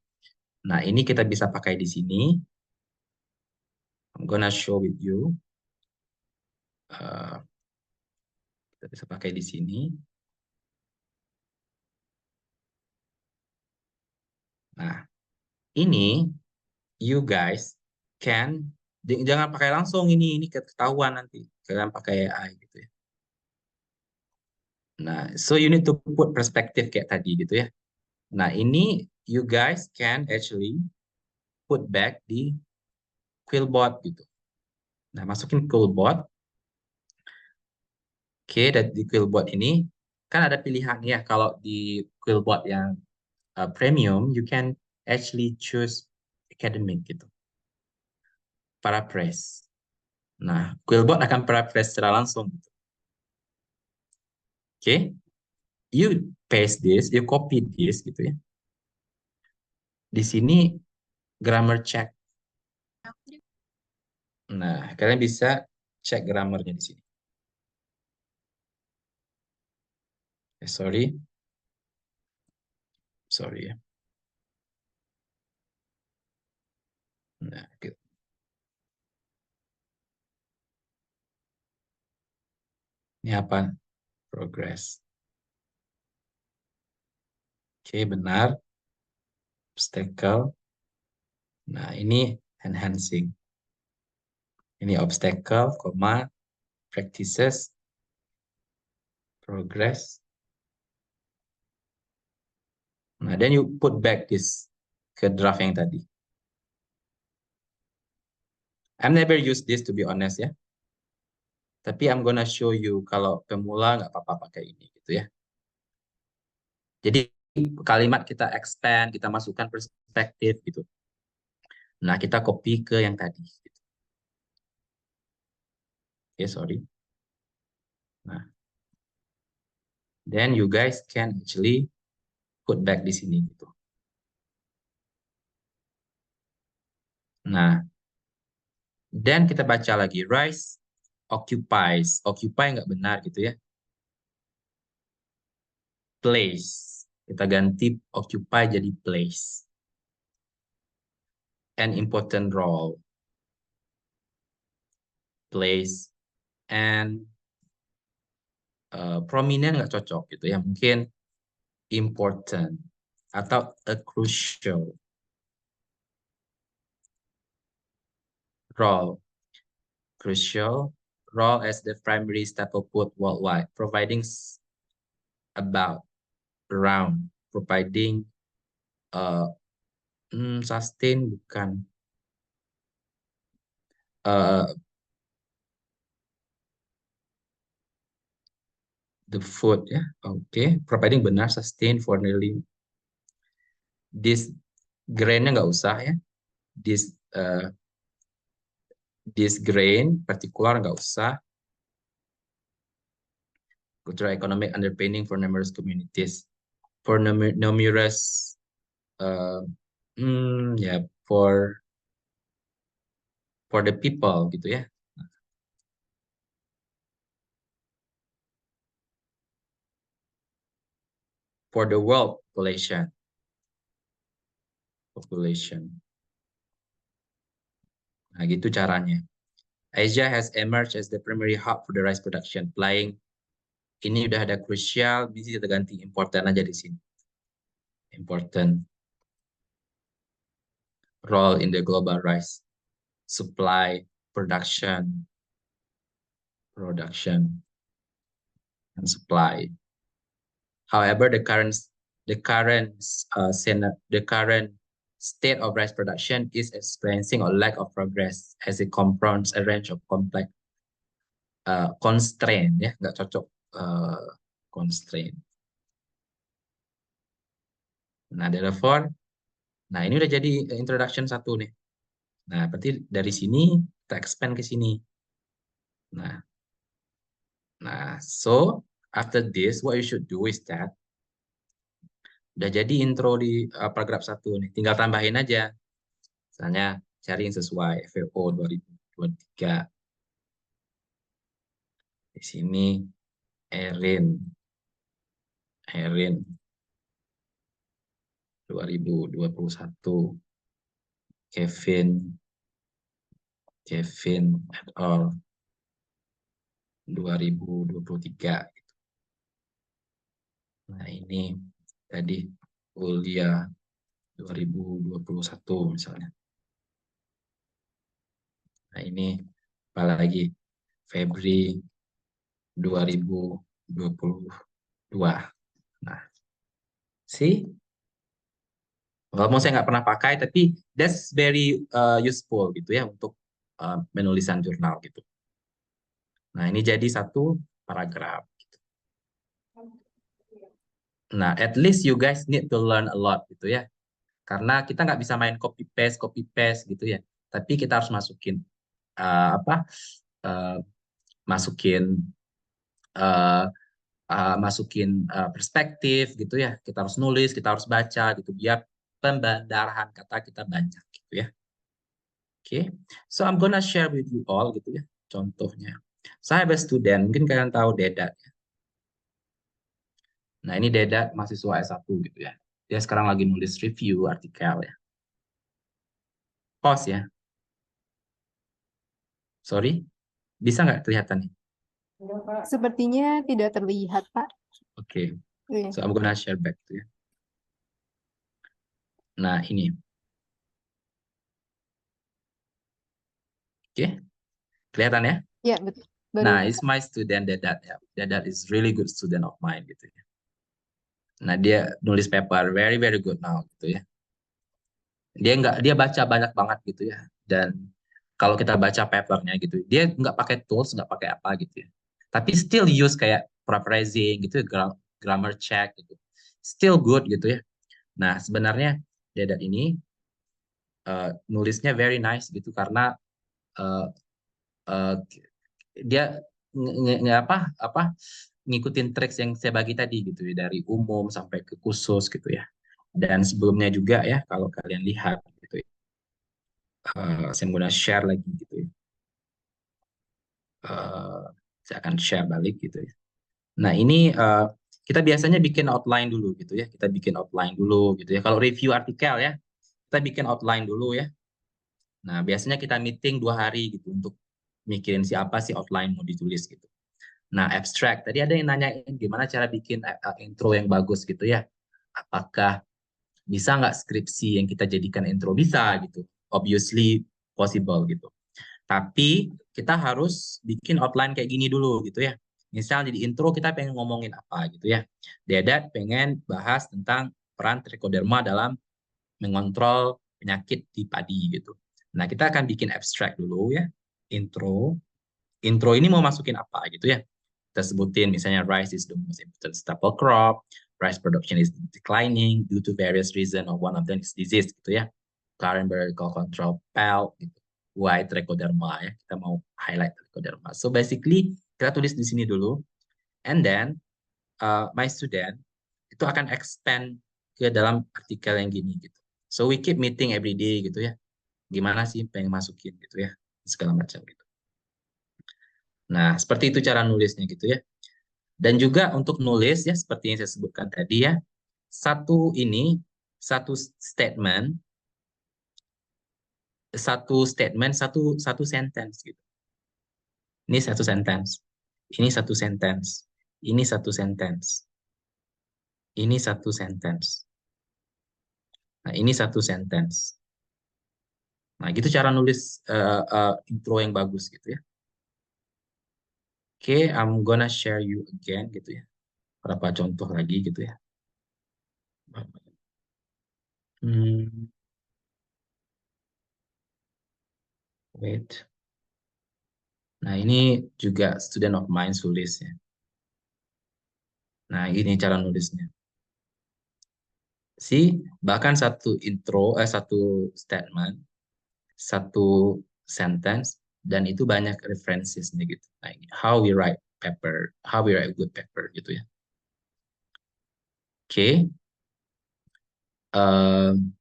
Nah, ini kita bisa pakai di sini. I'm gonna show with you. Kita bisa pakai di sini. Nah, ini you guys can jangan pakai langsung ini ketahuan nanti kalian pakai AI gitu ya. Nah, so you need to put perspektif kayak tadi gitu ya. Nah, ini you guys can actually put back di Quillbot gitu. Nah, masukin Quillbot. Oke, dan di Quillbot ini kan ada pilihan ya. Kalau di Quillbot yang premium, you can actually choose academic gitu. Paraphrase. Nah, Quillbot akan paraphrase secara langsung gitu. Oke, you paste this, you copy this gitu ya. Di sini grammar check. Nah, kalian bisa cek grammarnya di sini. Sorry ya. Nah, gitu. Ini apa? Progress. Oke, benar. Obstacle. Nah, ini enhancing. Ini obstacle, practices, progress. Nah, then you put back this ke draft yang tadi. I've never used this to be honest ya. Tapi I'm gonna show you kalau pemula nggak apa-apa pakai ini gitu ya. Jadi kalimat kita expand, kita masukkan perspektif gitu. Nah, kita copy ke yang tadi. Gitu. Oke, sorry. Nah, then you guys can actually put back di sini gitu. Nah, dan kita baca lagi rise occupies, occupy nggak benar gitu ya. Place, kita ganti occupy jadi place. An important role, place, and prominent nggak cocok gitu ya. Mungkin important atau a crucial role. Crucial role as the primary staple food worldwide, providing about, around, providing, sustain bukan, the food ya, oke, providing benar, sustain for nearly, this grain-nya nggak usah ya, this grain partikular nggak usah. Cultural economic underpinning for numerous communities, for numerous ya for the people gitu ya. For the world population. Nah, gitu caranya. Asia has emerged as the primary hub for the rice production. Applying ini udah ada crucial, bisa kita ganti important aja di sini. Important role in the global rice supply, production, and supply. However, the current state of rice production is experiencing a lack of progress as it confronts a range of complex constraint ya, nggak cocok constraint. Nah, therefore, nah ini udah jadi introduction 1 nih. Nah, berarti dari sini kita expand ke sini. Nah, so after this, what you should do is that udah jadi intro di paragraf 1 nih. Tinggal tambahin aja. Misalnya cari yang sesuai FEO 2023. Di sini Erin 2021. Kevin et al 2023. Nah, ini tadi kuliah 2021 misalnya. Nah, ini apalagi Febri 2022. Nah, see? Walaupun saya nggak pernah pakai, tapi that's very useful gitu ya untuk penulisan jurnal gitu. Nah, ini jadi 1 paragraf. Nah, at least you guys need to learn a lot gitu ya. Karena kita nggak bisa main copy paste gitu ya. Tapi kita harus masukin masukin perspektif gitu ya. Kita harus nulis, kita harus baca gitu biar pembandarahan kata kita banyak gitu ya. Oke, so I'm gonna share with you all gitu ya contohnya. Saya have a student, mungkin kalian tahu Dedat. Nah, ini Dedat mahasiswa S1 gitu ya. Dia sekarang lagi nulis review artikel ya. Pause ya. Sorry, bisa nggak kelihatan nih? Sepertinya tidak terlihat, Pak. Oke, Iya. so I'm gonna share back tuh ya. Nah, ini. Oke, kelihatan ya? Iya, betul. Baru Nah, it's my student Dedat ya. Dedat is really good student of mine gitu ya. Nah, dia nulis paper very very good now gitu ya. Dia baca banyak banget gitu ya. Dan kalau kita baca papernya gitu, dia nggak pakai tools, nggak pakai apa gitu ya. Tapi still use kayak paraphrasing gitu, grammar check gitu. Still good gitu ya. Nah, sebenarnya Dedat ini nulisnya very nice gitu karena uh, uh, dia ngikutin tricks yang saya bagi tadi gitu ya, dari umum sampai ke khusus gitu ya. Dan sebelumnya juga ya kalau kalian lihat gitu ya, saya mau share lagi gitu ya. Saya akan share balik gitu ya. Nah, ini kita biasanya bikin outline dulu gitu ya. Kita bikin outline dulu gitu ya. Kalau review artikel ya, kita bikin outline dulu ya. Nah, biasanya kita meeting 2 hari gitu untuk mikirin siapa sih outline mau ditulis gitu. Nah, abstract. Tadi ada yang nanyain gimana cara bikin intro yang bagus gitu ya. Apakah bisa nggak skripsi yang kita jadikan intro? Bisa gitu. Obviously possible gitu. Tapi kita harus bikin outline kayak gini dulu gitu ya. Misal di intro kita pengen ngomongin apa gitu ya. Dedat pengen bahas tentang peran trichoderma dalam mengontrol penyakit di padi gitu. Nah, kita akan bikin abstract dulu ya. Intro. Intro ini mau masukin apa gitu ya. Kita sebutin misalnya rice is the most important staple crop. Rice production is declining due to various reasons, or one of them is disease gitu ya. Current biological control, PEL gitu. Why trichoderma ya. Kita mau highlight trichoderma. So basically kita tulis di sini dulu. And then my student itu akan expand ke dalam artikel yang gini gitu. So we keep meeting every day gitu ya. Gimana sih pengen masukin gitu ya. Segala macam gitu. Nah, seperti itu cara nulisnya gitu ya. Dan juga untuk nulis ya seperti yang saya sebutkan tadi ya. Satu statement, satu sentence gitu. Ini satu sentence. Ini satu sentence. Ini satu sentence. Ini satu sentence. Nah, ini satu sentence. Nah, gitu cara nulis intro yang bagus gitu ya. Oke, I'm gonna share you again gitu ya. Berapa contoh lagi gitu ya. Wait. Nah, ini juga student of mine tulis ya. Nah, ini cara nulisnya. Bahkan satu satu statement, satu sentence, dan itu banyak references-nya gitu. Like how we write good paper gitu ya. Oke. Um,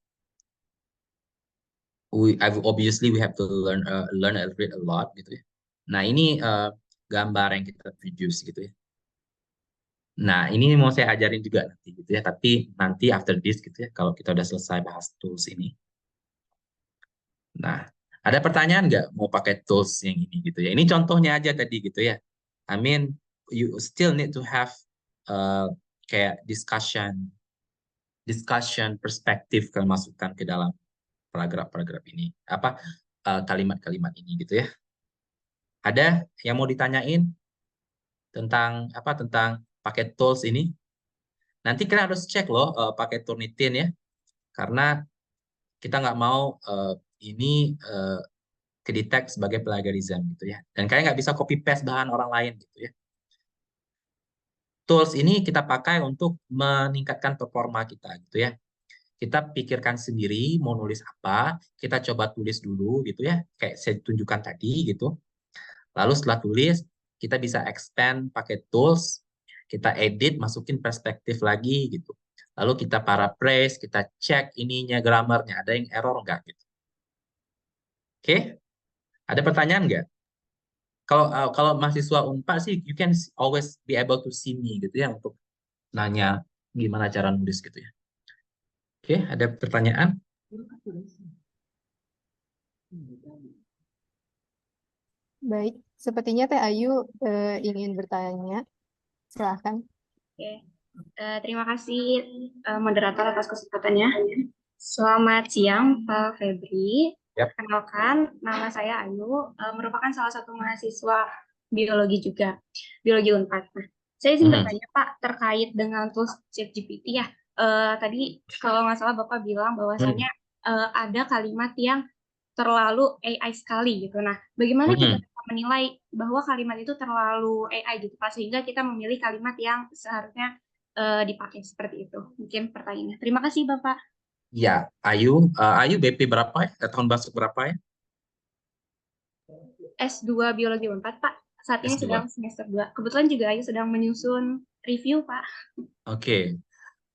obviously we have to learn and read a lot gitu ya. Nah, ini gambar yang kita produce gitu ya. Nah, ini mau saya ajarin juga nanti gitu ya, tapi nanti after this gitu ya, kalau kita udah selesai bahas tools ini. Nah, ada pertanyaan nggak mau pakai tools yang ini gitu ya? Ini contohnya aja tadi gitu ya. I mean, you still need to have kayak discussion perspektif kalau masukkan ke dalam paragraf-paragraf ini, kalimat-kalimat ini gitu ya. Ada yang mau ditanyain tentang pakai tools ini? Nanti kalian harus cek loh pakai Turnitin ya, karena kita nggak mau ini kedetek sebagai plagiarism gitu ya. Dan kalian nggak bisa copy paste bahan orang lain gitu ya. Tools ini kita pakai untuk meningkatkan performa kita gitu ya. Kita pikirkan sendiri mau nulis apa, kita coba tulis dulu gitu ya, kayak saya tunjukkan tadi gitu. Lalu setelah tulis, kita bisa expand pakai tools, kita edit, masukin perspektif lagi gitu. Lalu kita paraphrase, kita cek ininya, grammarnya, ada yang error nggak gitu. Oke? Ada pertanyaan nggak? Kalau mahasiswa Unpad sih, you can always be able to see me gitu ya, untuk nanya gimana cara nulis gitu ya. Oke, ada pertanyaan? Baik, sepertinya Teh Ayu ingin bertanya. Silahkan. Oke. Terima kasih moderator atas kesempatannya. Selamat siang Pak Febri. Yap. Kenalkan, nama saya Ayu, merupakan salah satu mahasiswa biologi juga, biologi Unpad. Nah, saya ingin bertanya Pak terkait dengan tools ChatGPT ya. Tadi kalau nggak salah Bapak bilang bahwasannya ada kalimat yang terlalu AI sekali gitu. Nah, bagaimana kita bisa menilai bahwa kalimat itu terlalu AI gitu Pak, sehingga kita memilih kalimat yang seharusnya dipakai seperti itu. Mungkin pertanyaannya. Terima kasih Bapak. Ya, Ayu BP berapa ya? Tahun masuk berapa ya? S2 Biologi 4, Pak. Saat ini S2. sedang semester 2. Kebetulan juga Ayu sedang menyusun review, Pak. Oke.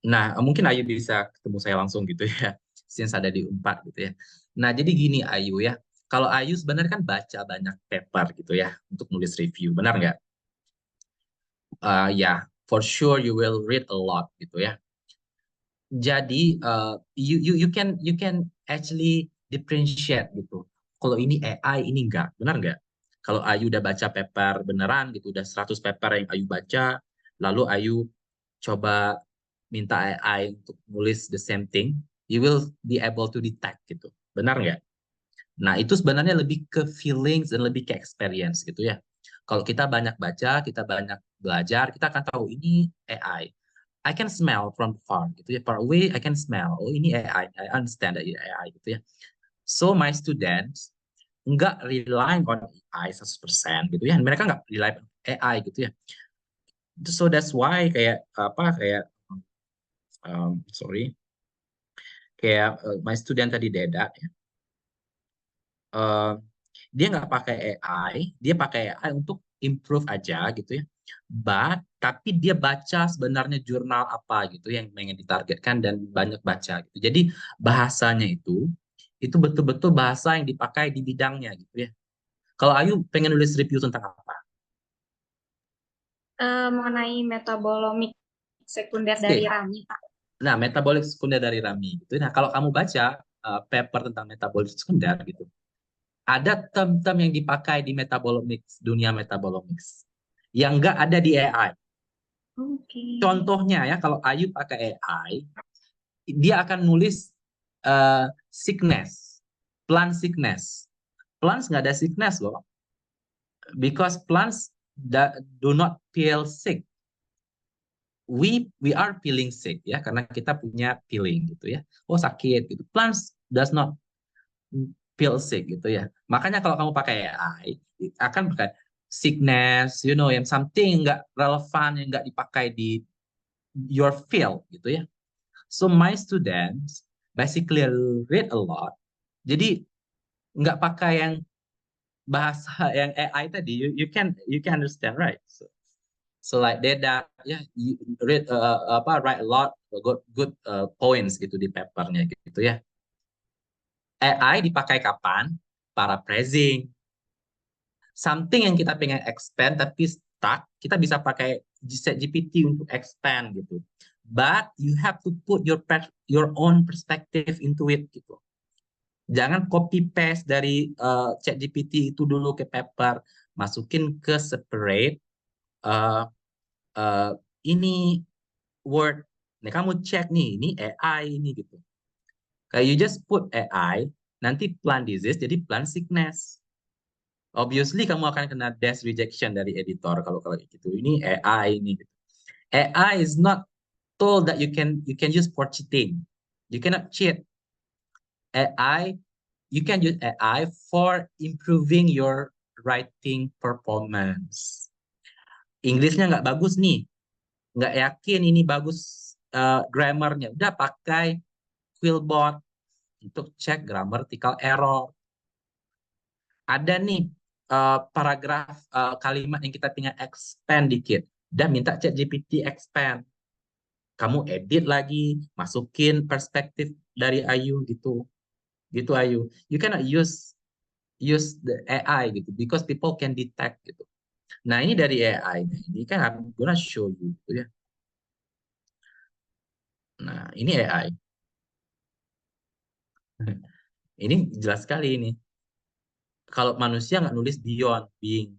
Nah, mungkin Ayu bisa ketemu saya langsung gitu ya, since ada di Unpad gitu ya. Nah, jadi gini Ayu ya, kalau Ayu sebenarnya kan baca banyak paper gitu ya, untuk nulis review, benar nggak? Ya, for sure you will read a lot gitu ya. Jadi you can actually differentiate gitu. Kalau ini AI, ini enggak, benar nggak? Kalau Ayu udah baca paper beneran gitu, udah 100 paper yang Ayu baca, lalu Ayu coba minta AI untuk nulis the same thing, you will be able to detect gitu. Benar nggak? Nah, itu sebenarnya lebih ke feelings dan lebih ke experience gitu ya. Kalau kita banyak baca, kita banyak belajar, kita akan tahu ini AI. I can smell from far gitu ya. Far away I can smell. Oh, ini AI. I understand that ini AI gitu ya. So my students nggak rely on AI 100% gitu ya. Mereka nggak rely on AI gitu ya. So that's why kayak sorry, kayak my student tadi Deda ya, dia nggak pakai AI, dia pakai AI untuk improve aja gitu ya. Tapi dia baca sebenarnya jurnal apa gitu yang pengen ditargetkan dan banyak baca gitu. Jadi bahasanya itu betul-betul bahasa yang dipakai di bidangnya gitu ya. Kalau Ayu pengen nulis review tentang apa? Mengenai metabolomik sekunder dari Rami, Pak. Nah, metabolik sekunder dari Rami gitu. Nah, kalau kamu baca paper tentang metabolik sekunder gitu, ada term-term yang dipakai di metabolomics, dunia metabolomics, yang nggak ada di AI. Okay. Contohnya ya, kalau Ayu pakai AI, dia akan nulis sickness, plant sickness. Plants nggak ada sickness loh, because plants do not feel sick. We are feeling sick ya, karena kita punya feeling gitu ya. Oh sakit gitu. Plants does not feel sick gitu ya. Makanya kalau kamu pakai AI akan pakai sickness, yang something nggak relevan, yang nggak dipakai di your field gitu ya. So my students basically read a lot. Jadi nggak pakai yang bahasa yang AI tadi. You can understand, right? So like data, ya, you read write a lot good points gitu di papernya gitu ya. AI dipakai kapan? Paraphrasing. Something yang kita pengen expand tapi stuck, kita bisa pakai ChatGPT untuk expand gitu. But you have to put your own perspective into it gitu. Jangan copy paste dari ChatGPT itu dulu ke paper, masukin ke separate ini word. Nah, kamu cek nih, ini AI ini gitu. Kayak you just put AI, nanti plant disease jadi plant sickness. Obviously kamu akan kena dash rejection dari editor kalau gitu. Ini AI ini gitu. AI is not told that you can use for cheating. You cannot cheat. AI, you can use AI for improving your writing performance. Inggrisnya nggak bagus nih, nggak yakin ini bagus grammarnya. Udah pakai Quillbot untuk cek grammatical error. Ada nih paragraf kalimat yang kita tinggal expand dikit. Dan minta ChatGPT expand. Kamu edit lagi, masukin perspektif dari Ayu gitu. Gitu Ayu. You cannot use the AI gitu because people can detect gitu. Nah, ini dari AI. Ini kan I'm gonna show you gitu ya. Nah, ini AI. Ini jelas sekali ini. Kalau manusia nggak nulis beyond, being.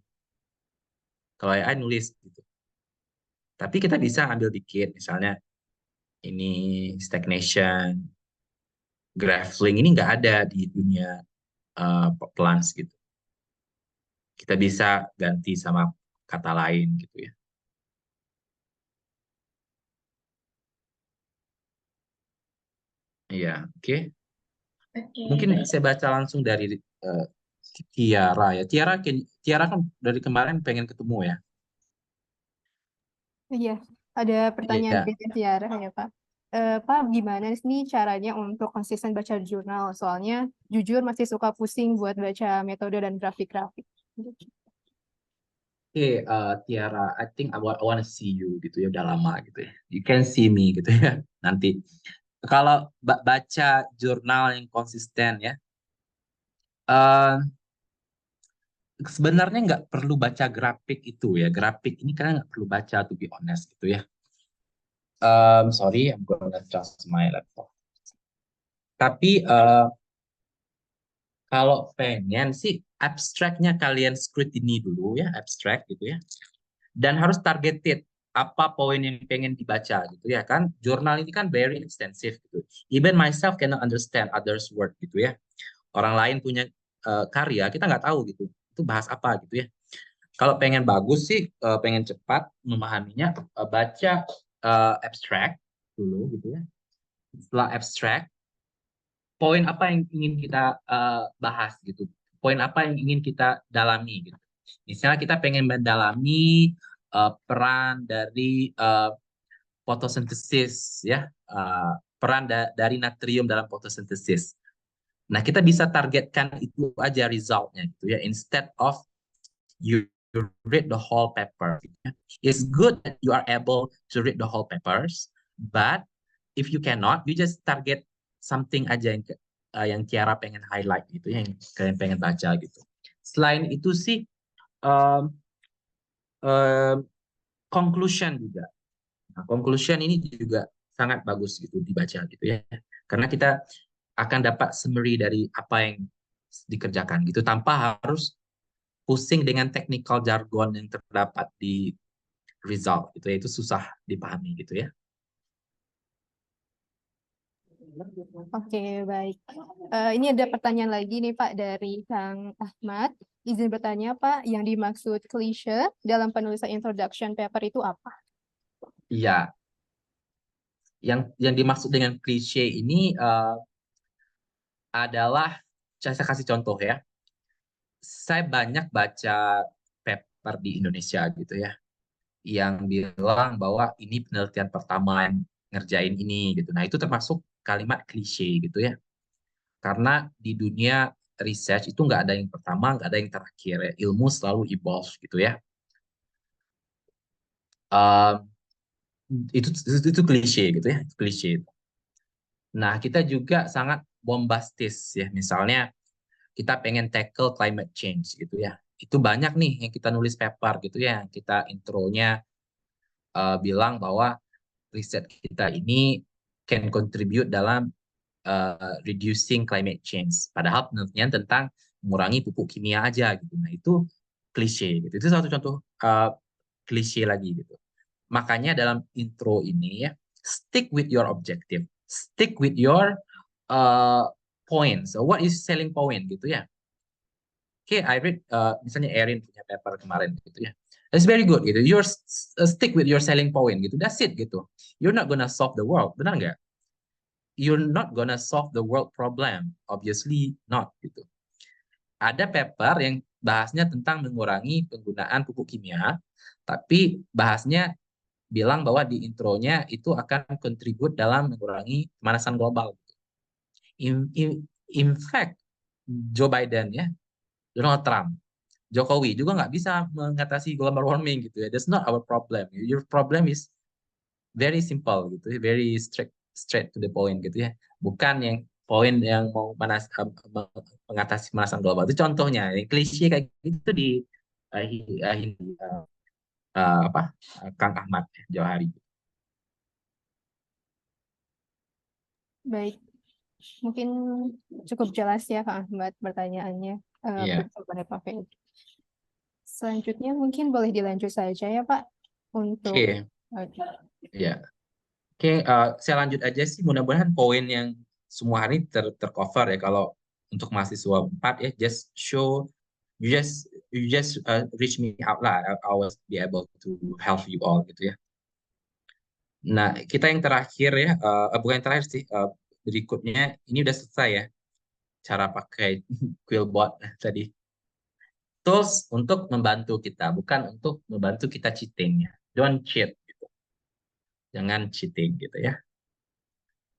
Kalau AI nulis gitu. Tapi kita bisa ambil dikit, misalnya ini stagnation, graphling, ini nggak ada di dunia plants gitu. Kita bisa ganti sama kata lain gitu ya. Iya, oke. Mungkin saya baca langsung dari Tiara ya. Tiara kan dari kemarin pengen ketemu ya. Iya, ada pertanyaan Iya. dari Tiara ya Pak. Pak, gimana sih caranya untuk konsisten baca jurnal? Soalnya jujur masih suka pusing buat baca metode dan grafik-grafik. Oke, Tiara, I think I wanna see you gitu ya, udah lama gitu ya. You can see me gitu ya nanti. Kalau baca jurnal yang konsisten ya, sebenarnya nggak perlu baca grafik itu ya. Grafik ini kalian nggak perlu baca, to be honest gitu ya. Sorry, I'm gonna adjust my laptop. Tapi kalau pengen sih abstraknya kalian scrutiny dulu ya, abstrak gitu ya. Dan harus targeted apa poin yang pengen dibaca gitu ya kan. Jurnal ini kan very extensive gitu. Even myself cannot understand others work gitu ya. Orang lain punya karya, kita nggak tahu gitu. Itu bahas apa gitu ya. Kalau pengen bagus sih, pengen cepat memahaminya, baca abstract dulu gitu ya. Setelah abstract, poin apa yang ingin kita bahas gitu. Poin apa yang ingin kita dalami gitu. Misalnya kita pengen mendalami peran dari fotosintesis ya, peran dari natrium dalam fotosintesis. Nah, kita bisa targetkan itu aja resultnya gitu ya, instead of you read the whole paper. It's good that you are able to read the whole papers, but if you cannot, you just target something aja yang Tiara pengen highlight gitu, yang kalian pengen baca gitu. Selain itu sih, conclusion juga. Nah, conclusion ini juga sangat bagus gitu dibaca gitu ya, karena kita akan dapat summary dari apa yang dikerjakan gitu tanpa harus pusing dengan technical jargon yang terdapat di result gitu ya, itu susah dipahami gitu ya. Oke, baik. Ini ada pertanyaan lagi nih Pak dari Kang Ahmad. Izin bertanya Pak, yang dimaksud klise dalam penulisan introduction paper itu apa? Iya. Yang dimaksud dengan klise ini adalah, saya kasih contoh ya. Saya banyak baca paper di Indonesia gitu ya, yang bilang bahwa ini penelitian pertama yang ngerjain ini gitu. Nah, itu termasuk kalimat klise gitu ya. Karena di dunia research itu nggak ada yang pertama, nggak ada yang terakhir ya. Ilmu selalu evolve gitu ya. Um, itu klise gitu ya, klise. Nah, kita juga sangat bombastis ya. Misalnya kita pengen tackle climate change gitu ya. Itu banyak nih yang kita nulis paper gitu ya. Kita intronya bilang bahwa riset kita ini can contribute dalam reducing climate change. Padahal penelitian tentang mengurangi pupuk kimia aja gitu. Nah, itu klise gitu. Itu satu contoh klise lagi gitu. Makanya dalam intro ini ya, stick with your objective, stick with your points. So what is selling point gitu ya? Oke, I read misalnya Erin punya paper kemarin gitu ya. It's very good gitu. You're stick with your selling point gitu. That's it gitu. You're not gonna solve the world, benar nggak? You're not gonna solve the world problem, obviously not gitu. Ada paper yang bahasnya tentang mengurangi penggunaan pupuk kimia, tapi bahasnya bilang bahwa di intronya itu akan kontribut dalam mengurangi pemanasan global. In fact, Joe Biden ya, Donald Trump, Jokowi juga nggak bisa mengatasi global warming gitu ya. That's not our problem. Your problem is very simple gitu, very straight to the point gitu ya. Bukan yang poin yang mau mengatasi pemanasan global. Itu contohnya. Yang klise kayak gitu di Kang Ahmad Johari. Baik, mungkin cukup jelas ya Kak Ahmad pertanyaannya Iya. kepada Pak Febri. Selanjutnya mungkin boleh dilanjut saja ya Pak untuk Oke. Ya. Oke, saya lanjut aja sih. Mudah-mudahan poin yang semua hari tercover ya. Kalau untuk mahasiswa 4 ya, just show you just reach me out lah. I will be able to help you all gitu ya. Nah, kita yang terakhir ya, bukan yang terakhir sih, berikutnya ini udah selesai ya. Cara pakai Quillbot tadi. Tools untuk membantu kita, bukan untuk membantu kita cheating ya. Don't cheat gitu. Jangan cheating gitu ya.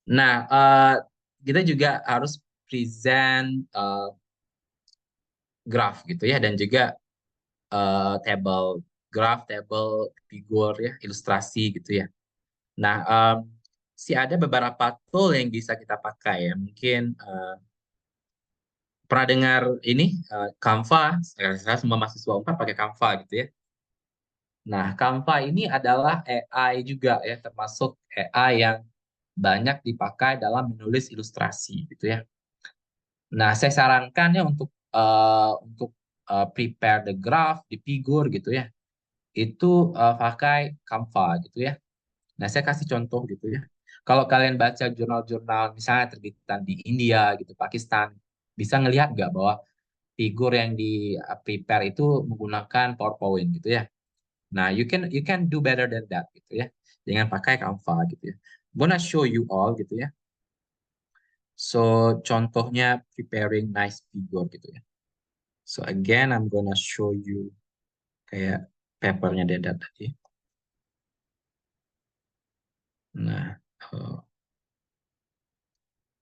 Nah, kita juga harus present graph gitu ya, dan juga table graph, table, figur ya, ilustrasi gitu ya. Nah, ada beberapa tool yang bisa kita pakai ya. Mungkin pernah dengar ini Canva, saya semua mahasiswa 4 pakai Canva gitu ya. Nah, Canva ini adalah AI juga ya, termasuk AI yang banyak dipakai dalam menulis ilustrasi gitu ya. Nah, saya sarankan ya untuk prepare the graph di figur gitu ya. Itu pakai Canva gitu ya. Nah, saya kasih contoh gitu ya. Kalau kalian baca jurnal-jurnal misalnya terbitan di India gitu, Pakistan, bisa ngelihat nggak bahwa figur yang di prepare itu menggunakan PowerPoint gitu ya. Nah, you can do better than that gitu ya. Jangan pakai Canva gitu ya. Gonna show you all gitu ya. So, contohnya preparing nice figure gitu ya. So, again, I'm gonna show you kayak papernya Dedat tadi. Nah,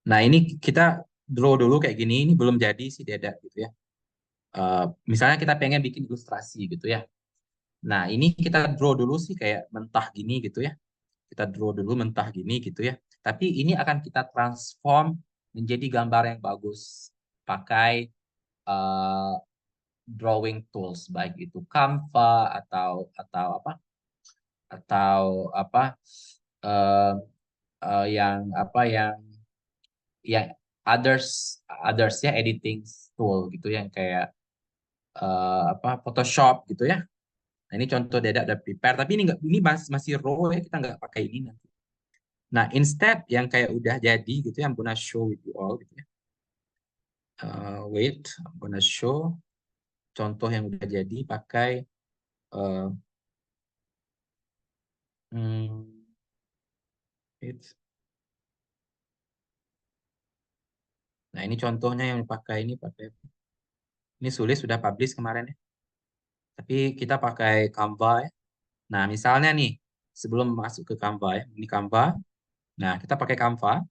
nah ini kita draw dulu kayak gini. Ini belum jadi sih Dedat gitu ya. Misalnya kita pengen bikin ilustrasi gitu ya. Nah, ini kita draw dulu sih kayak mentah gini gitu ya. Kita draw dulu mentah gini gitu ya. Tapi ini akan kita transform menjadi gambar yang bagus pakai drawing tools, baik itu Canva atau yang others ya, editing tool gitu yang kayak Photoshop gitu ya. Nah, ini contoh Dedak udah prepare, tapi ini masih raw ya, kita nggak pakai ini nanti. Nah, instead yang kayak udah jadi gitu ya, I'm gonna show with you all gitu ya. Wait, I'm gonna show contoh yang udah jadi pakai nah, ini contohnya yang pakai ini sulit, sudah publish kemarin ya. Tapi kita pakai Canva ya. Nah, misalnya nih, sebelum masuk ke Canva ya, ini Canva. Nah, kita pakai Canva.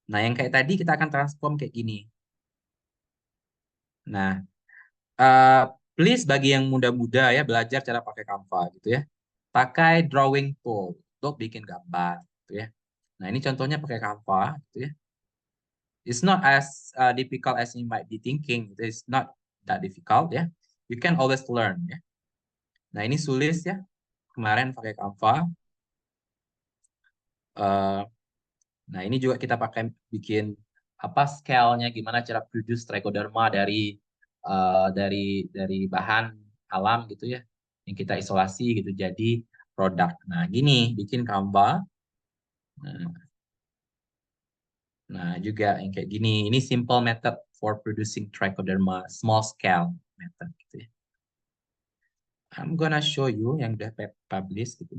Nah, yang kayak tadi kita akan transform kayak gini. Nah, eh, please bagi yang muda-muda ya belajar cara pakai Canva gitu ya. Pakai drawing tool untuk bikin gambar gitu ya. Nah, ini contohnya pakai Canva gitu ya. It's not as difficult as you might be thinking. It's not that difficult ya. You can always learn ya. Nah, ini sulis ya. Kemarin pakai Canva. Eh, nah, ini juga kita pakai bikin apa scale-nya, gimana cara produce trichoderma dari bahan alam gitu ya, yang kita isolasi gitu jadi produk. Nah, gini bikin Canva. Nah, juga yang kayak gini. Ini simple method for producing trichoderma, small scale method gitu ya. I'm gonna show you yang udah publish gitu.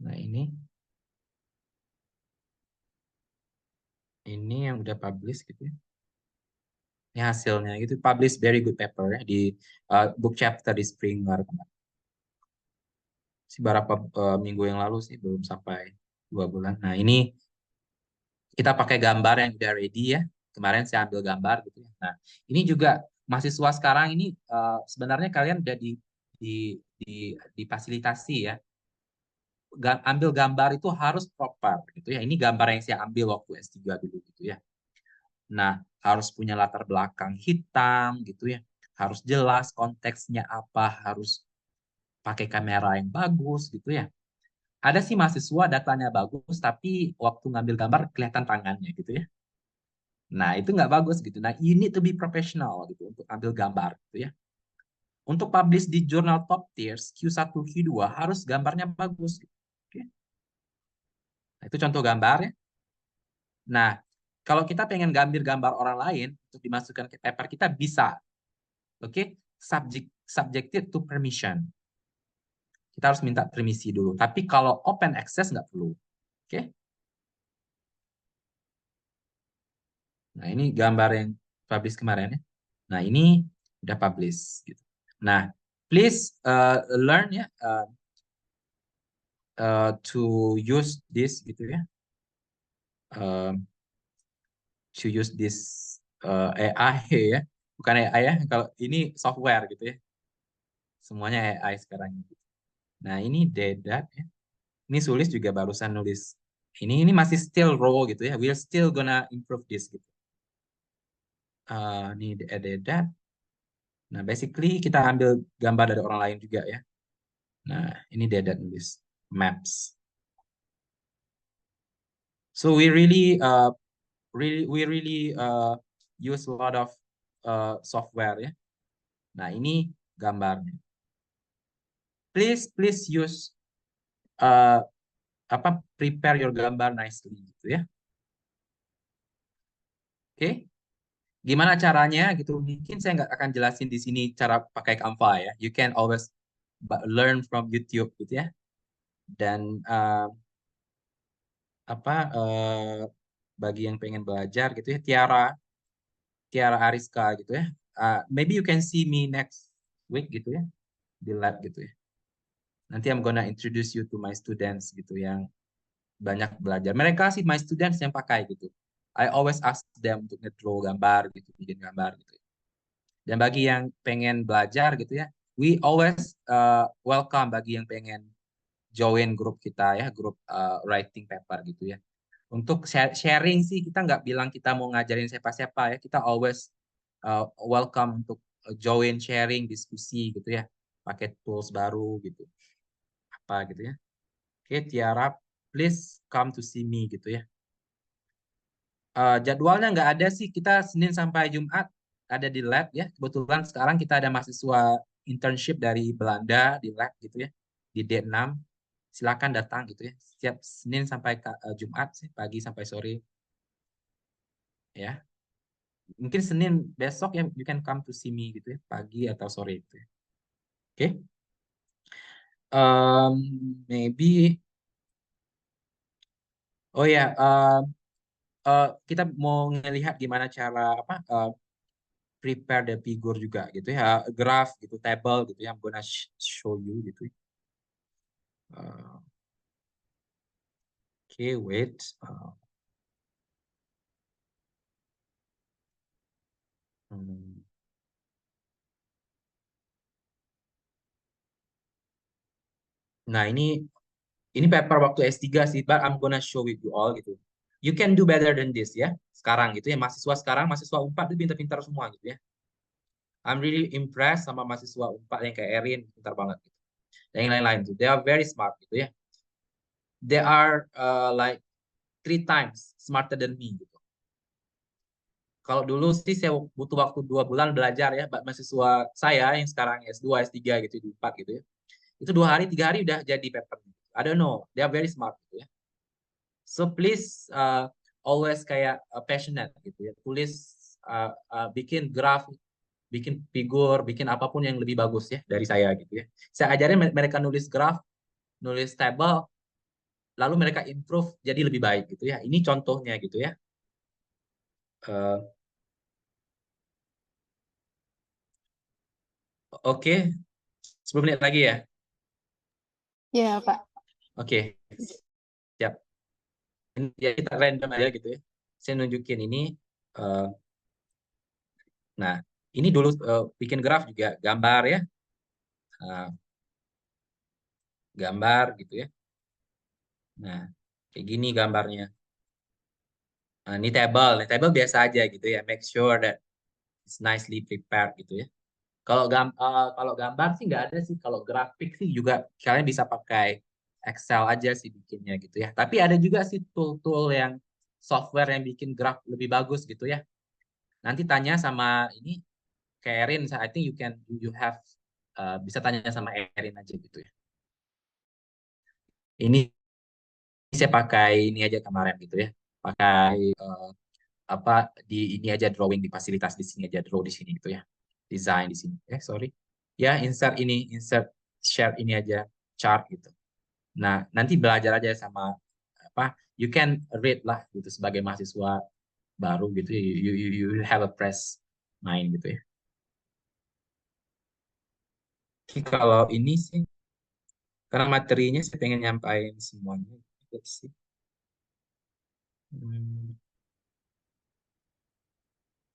Nah, ini yang udah publish gitu ya. Ini hasilnya gitu, publish very good paper ya di book chapter di Springer kemarin. Beberapa minggu yang lalu sih, belum sampai 2 bulan. Nah, ini kita pakai gambar yang udah ready ya. Kemarin saya ambil gambar gitu ya. Nah, ini juga mahasiswa sekarang ini sebenarnya kalian udah difasilitasi ya. Ambil gambar itu harus proper gitu ya. Ini gambar yang saya ambil waktu S3 dulu gitu ya. Nah, harus punya latar belakang hitam gitu ya. Harus jelas konteksnya apa, harus pakai kamera yang bagus gitu ya. Ada sih mahasiswa datanya bagus, tapi waktu ngambil gambar kelihatan tangannya gitu ya. Nah, itu nggak bagus gitu. Nah, you need to be professional gitu untuk ambil gambar gitu ya. Untuk publish di jurnal top tiers, Q1, Q2 harus gambarnya bagus. Gitu. Oke. Nah, itu contoh gambar ya. Nah, kalau kita pengen gambar orang lain untuk dimasukkan ke paper kita bisa. Oke, subjected to permission. Kita harus minta permisi dulu. Tapi kalau open access nggak perlu. Oke. Nah, ini gambar yang publish kemarin ya. Nah, ini udah publish gitu. Nah, please learn ya to use this gitu ya. To use this AI ya. Bukan AI ya, kalau ini software gitu ya. Semuanya AI sekarang. Nah, ini Dedat ya. Ini sulis juga barusan nulis. Ini masih still raw gitu ya. We're still gonna improve this gitu. Ini Dedat. Nah, basically kita ambil gambar dari orang lain juga ya. Nah, ini Dedat nulis maps. So we really use a lot of software ya. Nah, ini gambarnya. Please use prepare your gambar nicely gitu ya. Oke. Gimana caranya gitu? Mungkin saya nggak akan jelasin di sini cara pakai Canva ya. You can always learn from YouTube gitu ya. Dan bagi yang pengen belajar gitu ya, Tiara Ariska gitu ya. Maybe you can see me next week gitu ya di lab gitu ya. Nanti I'm gonna introduce you to my students gitu yang banyak belajar. Mereka sih my students yang pakai gitu. I always ask them untuk nge-draw gambar gitu, bikin gambar gitu. Dan bagi yang pengen belajar gitu ya, we always welcome bagi yang pengen join grup kita ya, grup writing paper gitu ya. Untuk sharing sih kita nggak bilang kita mau ngajarin siapa-siapa ya, kita always welcome untuk join sharing diskusi gitu ya, pakai tools baru gitu, apa gitu ya. Oke, Tiara, please come to see me gitu ya. Jadwalnya nggak ada sih, kita Senin sampai Jumat ada di lab ya. Kebetulan sekarang kita ada mahasiswa internship dari Belanda di lab gitu ya, di D6. Silakan datang gitu ya. Setiap Senin sampai Jumat sih, pagi sampai sore. Ya. Mungkin Senin besok ya, you can come to see me gitu ya, pagi atau sore gitu ya. Oke. Maybe oh ya, kita mau ngelihat gimana cara prepare the figure juga gitu ya, graph gitu, table gitu ya, I'm gonna show you gitu. Uh, okay, wait. Nah, ini paper waktu S3 sih, but I'm gonna show it you all gitu. You can do better than this ya. Sekarang gitu ya, mahasiswa sekarang, mahasiswa Unpad itu pintar-pintar semua gitu ya. I'm really impressed sama mahasiswa Unpad yang kayak Erin, pintar banget gitu. Dan yang lain-lain tuh, they are very smart gitu ya. They are like 3 times smarter than me gitu. Kalau dulu sih saya butuh waktu 2 bulan belajar ya, mahasiswa saya yang sekarang S2, S3 gitu di Unpad gitu ya. Itu 2 hari, 3 hari udah jadi paper. I don't know, they are very smart gitu ya. So please always kayak passionate gitu ya. Tulis, bikin graf, bikin figur, bikin apapun yang lebih bagus ya dari saya gitu ya. Saya ajarin mereka nulis graf, nulis table, lalu mereka improve jadi lebih baik gitu ya. Ini contohnya gitu ya. Oke, 10 menit lagi ya. Ya, Pak. Oke, siap. Ya kita random aja gitu ya. Saya nunjukin ini. Nah, ini dulu bikin graf juga gambar ya. Gambar gitu ya. Nah, kayak gini gambarnya. Nah, ini table biasa aja gitu ya. Make sure that it's nicely prepared gitu ya. Kalau gambar sih nggak ada sih. Kalau grafik sih juga kalian bisa pakai Excel aja sih bikinnya gitu ya. Tapi ada juga sih tool-tool yang software yang bikin graf lebih bagus gitu ya. Nanti tanya sama ini kayak Erin, I think you have bisa tanya sama Erin aja gitu ya. Ini saya pakai ini aja kemarin gitu ya. Pakai apa di ini aja drawing di fasilitas di sini aja draw di sini gitu ya. Design di sini. Sorry. Ya, insert share ini aja chart gitu. Nah, nanti belajar aja sama apa you can read lah gitu sebagai mahasiswa baru gitu you have a press mind gitu ya. Kalau ini sih karena materinya saya pengen nyampain semuanya gitu sih.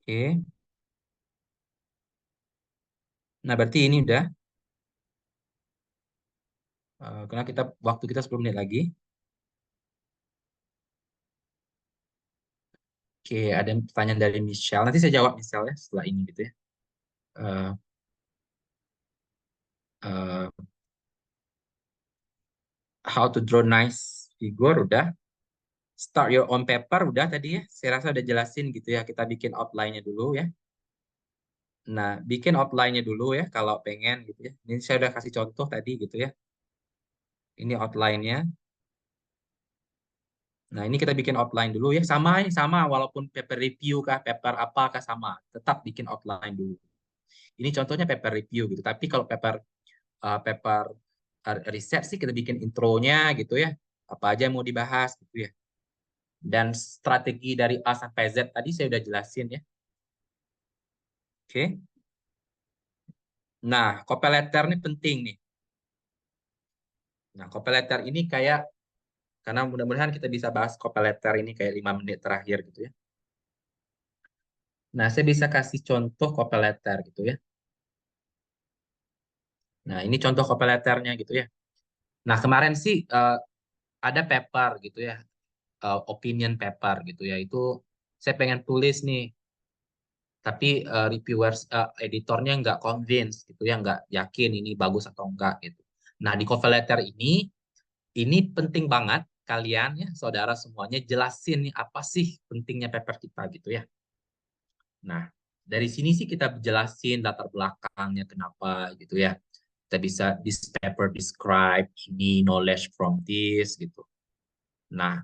Oke. Nah, berarti ini udah karena waktu kita 10 menit lagi. Oke, ada pertanyaan dari Michelle. Nanti saya jawab Michelle ya setelah ini gitu ya. Uh, uh, how to draw nice figure udah. Start your own paper udah tadi ya. Saya rasa udah jelasin gitu ya. Kita bikin outline-nya dulu ya. Nah, bikin outline-nya dulu ya kalau pengen gitu ya. Ini saya udah kasih contoh tadi gitu ya. Ini outline-nya. Nah, ini kita bikin outline dulu ya. Sama walaupun paper review kah, paper apa kah sama. Tetap bikin outline dulu. Ini contohnya paper review gitu. Tapi kalau paper riset sih kita bikin intronya gitu ya. Apa aja yang mau dibahas gitu ya. Dan strategi dari A sampai Z tadi saya udah jelasin ya. Oke. Nah, copy letter ini penting nih. Nah, copy letter ini kayak karena mudah-mudahan kita bisa bahas copy letter ini kayak 5 menit terakhir gitu ya. Nah, saya bisa kasih contoh copy letter gitu ya. Nah, ini contoh copy letternya gitu ya. Nah, kemarin sih ada paper gitu ya, opinion paper gitu ya. Itu saya pengen tulis nih, tapi reviewers, editornya nggak convince gitu ya, nggak yakin ini bagus atau enggak gitu. Nah, di cover letter ini penting banget kalian ya, saudara semuanya jelasin nih apa sih pentingnya paper kita gitu ya. Nah, dari sini sih kita jelasin latar belakangnya kenapa gitu ya. Kita bisa this paper describe ini knowledge from this gitu. Nah,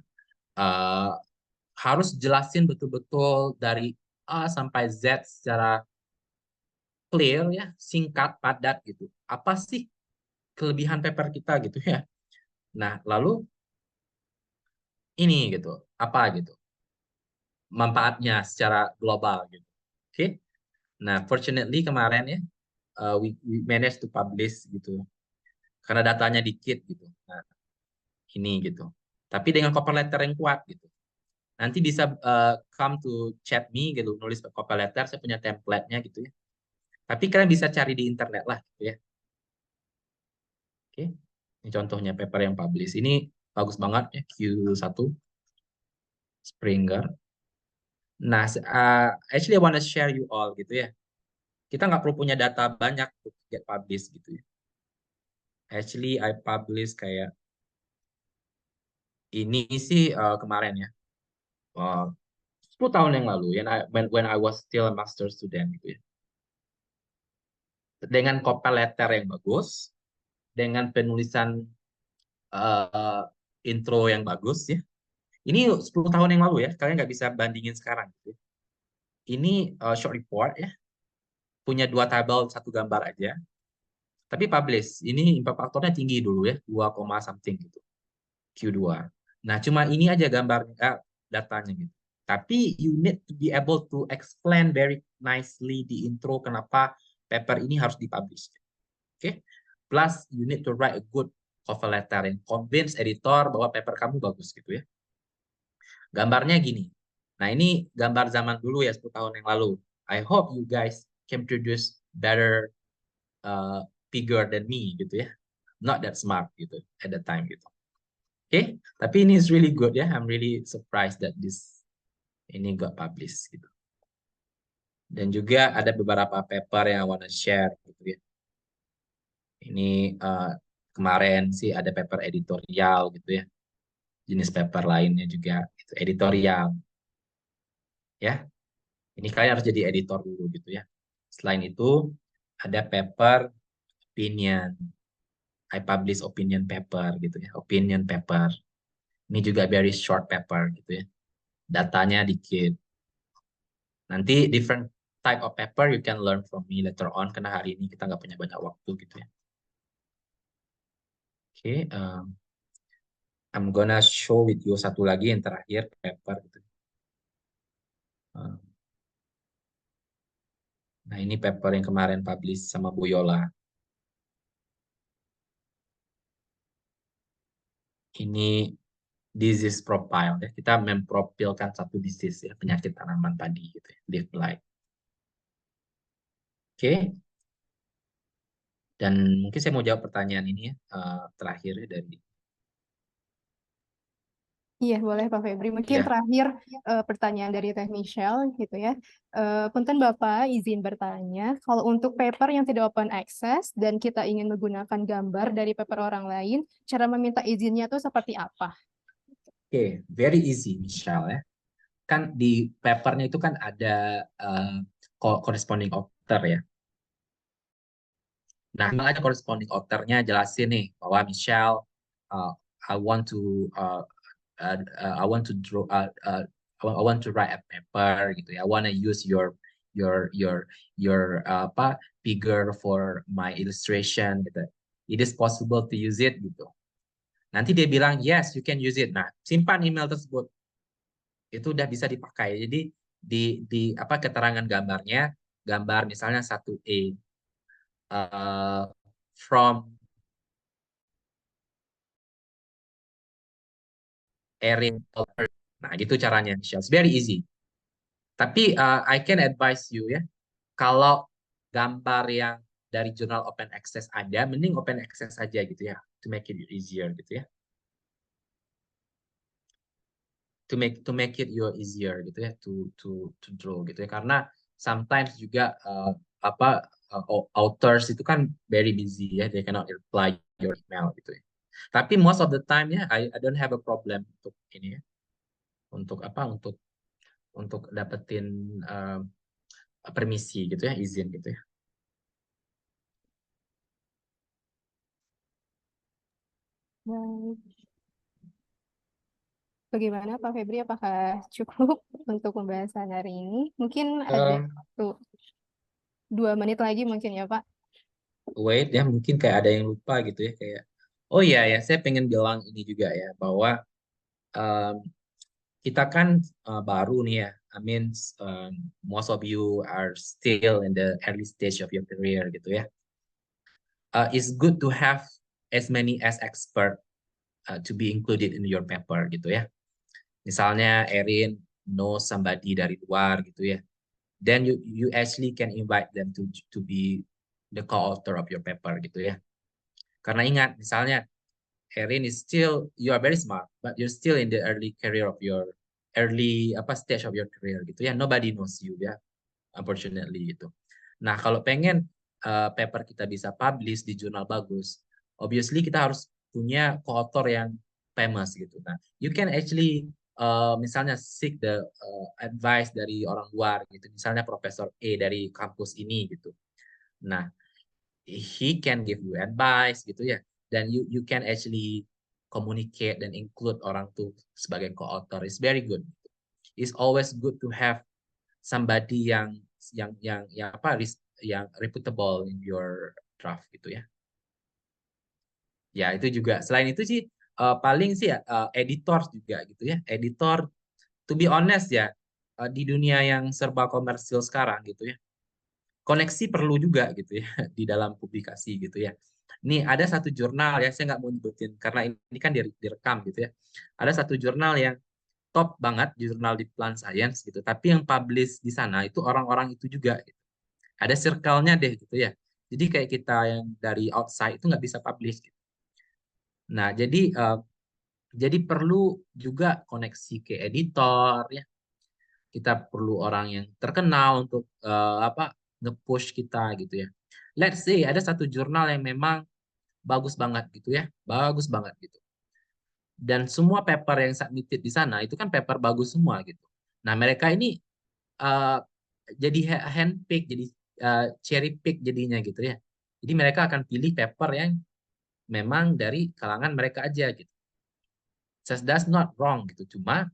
harus jelasin betul-betul dari A sampai Z secara clear ya, singkat, padat gitu. Apa sih kelebihan paper kita gitu ya. Nah, lalu ini gitu, apa gitu manfaatnya secara global gitu. Oke. Nah, fortunately kemarin ya we managed to publish gitu. Karena datanya dikit gitu. Nah, ini gitu. Tapi dengan cover letter yang kuat gitu. Nanti bisa come to chat me gitu, nulis cover letter, saya punya template-nya gitu ya. Tapi kalian bisa cari di internet lah gitu ya. Oke. Ini contohnya paper yang publish. Ini bagus banget ya, Q1 Springer. Nah, actually I want to share you all gitu ya. Kita nggak perlu punya data banyak untuk get publish gitu ya. Actually I publish kayak ini sih kemarin ya. 10 tahun yang lalu ya, when I was still a master student gitu ya. Dengan cover letter yang bagus, dengan penulisan intro yang bagus ya. Ini 10 tahun yang lalu ya, kalian nggak bisa bandingin sekarang gitu ya. Ini short report ya, punya 2 tabel 1 gambar aja. Tapi publish, ini impact faktornya tinggi dulu ya, 2, something gitu. Q2. Nah, cuma ini aja gambarnya, datanya gitu. Tapi you need to be able to explain very nicely di intro kenapa paper ini harus dipublish. Oke? Plus you need to write a good cover letter and convince editor bahwa paper kamu bagus gitu ya. Gambarnya gini. Nah, ini gambar zaman dulu ya, 10 tahun yang lalu. I hope you guys can produce better figure than me gitu ya. Not that smart gitu at the time gitu. Oke, tapi ini is really good ya. I'm really surprised that ini got published gitu. Dan juga ada beberapa paper yang I wanna share gitu ya. Ini kemarin sih ada paper editorial gitu ya. Jenis paper lainnya juga itu editorial. Ya. Ini kalian harus jadi editor dulu gitu ya. Selain itu ada paper opinion. I publish opinion paper gitu ya. Opinion paper. Ini juga very short paper gitu ya. Datanya dikit. Nanti different type of paper you can learn from me later on karena hari ini kita nggak punya banyak waktu gitu ya. Oke, I'm gonna show with you satu lagi yang terakhir paper gitu. Nah, ini paper yang kemarin publish sama Bu Yola. Ini disease profile ya. Kita memprofilkan satu disease ya, penyakit tanaman padi gitu ya, leaf blight. Oke. Dan mungkin saya mau jawab pertanyaan ini ya, terakhir ya dari Iya, boleh Pak Febri. Mungkin ya. terakhir pertanyaan dari Teh Michelle gitu ya. Punten Bapak izin bertanya, kalau untuk paper yang tidak open access dan kita ingin menggunakan gambar dari paper orang lain, cara meminta izinnya itu seperti apa? Oke, very easy Michelle ya. Kan di papernya itu kan ada corresponding author ya. Nah, aja corresponding author-nya jelasin nih bahwa Michelle, I want to draw, I want to write a paper gitu ya. I want to use your figure for my illustration gitu. It is possible to use it gitu. Nanti dia bilang yes, you can use it. Nah, simpan email tersebut. Itu udah bisa dipakai. Jadi di keterangan gambarnya, gambar misalnya 1A. From Erin. Nah, gitu caranya. It's very easy. Tapi I can advise you ya, kalau gambar yang dari jurnal open access ada, mending open access aja gitu ya, to make it easier gitu ya. To make it easier gitu ya, to draw gitu ya. Karena sometimes juga authors itu kan very busy ya, they cannot reply your email gitu ya. Tapi most of the time ya, I don't have a problem untuk ini ya, untuk dapetin permisi gitu ya, izin gitu ya. Baik. Bagaimana Pak Febri? Apakah cukup untuk pembahasan hari ini? Mungkin ada waktu 2 menit lagi mungkin ya Pak. Wait ya, mungkin kayak ada yang lupa gitu ya, kayak oh iya ya, saya pengen bilang ini juga ya, bahwa kita kan baru nih ya. I mean, most of you are still in the early stage of your career gitu ya. It's good to have as many as expert to be included in your paper gitu ya. Misalnya Erin know somebody dari luar gitu ya. Then you actually can invite them to be the co-author of your paper gitu ya. Karena ingat, misalnya Erin is still, you are very smart, but you're still in the early stage of your career gitu ya. Nobody knows you ya, unfortunately gitu. Nah, kalau pengen paper kita bisa publish di jurnal bagus, obviously kita harus punya co-author yang famous gitu. Nah, you can actually misalnya seek the advice dari orang luar gitu. Misalnya Profesor A dari kampus ini gitu. Nah, he can give you advice gitu ya. Dan you can actually communicate dan include orang tuh sebagai co-author. It's very good. It's always good to have somebody yang reputable in your draft gitu ya. Ya, itu juga. Selain itu sih paling sih editor juga gitu ya. Editor, to be honest ya, di dunia yang serba komersil sekarang gitu ya. Koneksi perlu juga gitu ya di dalam publikasi gitu ya. Nih ada satu jurnal ya, saya nggak mau nyebutin karena ini kan direkam gitu ya. Ada satu jurnal yang top banget, jurnal di Plant Science gitu. Tapi yang publish di sana itu orang-orang itu juga. Gitu. Ada circle-nya deh gitu ya. Jadi kayak kita yang dari outside itu nggak bisa publish. Gitu. Nah jadi perlu juga koneksi ke editor ya. Kita perlu orang yang terkenal untuk nge-push kita gitu ya. Let's say ada satu jurnal yang memang bagus banget gitu ya, bagus banget gitu. Dan semua paper yang submitted di sana itu kan paper bagus semua gitu. Nah mereka ini jadi handpick, jadi cherry pick jadinya gitu ya. Jadi mereka akan pilih paper yang memang dari kalangan mereka aja gitu. So that's not wrong gitu. Cuma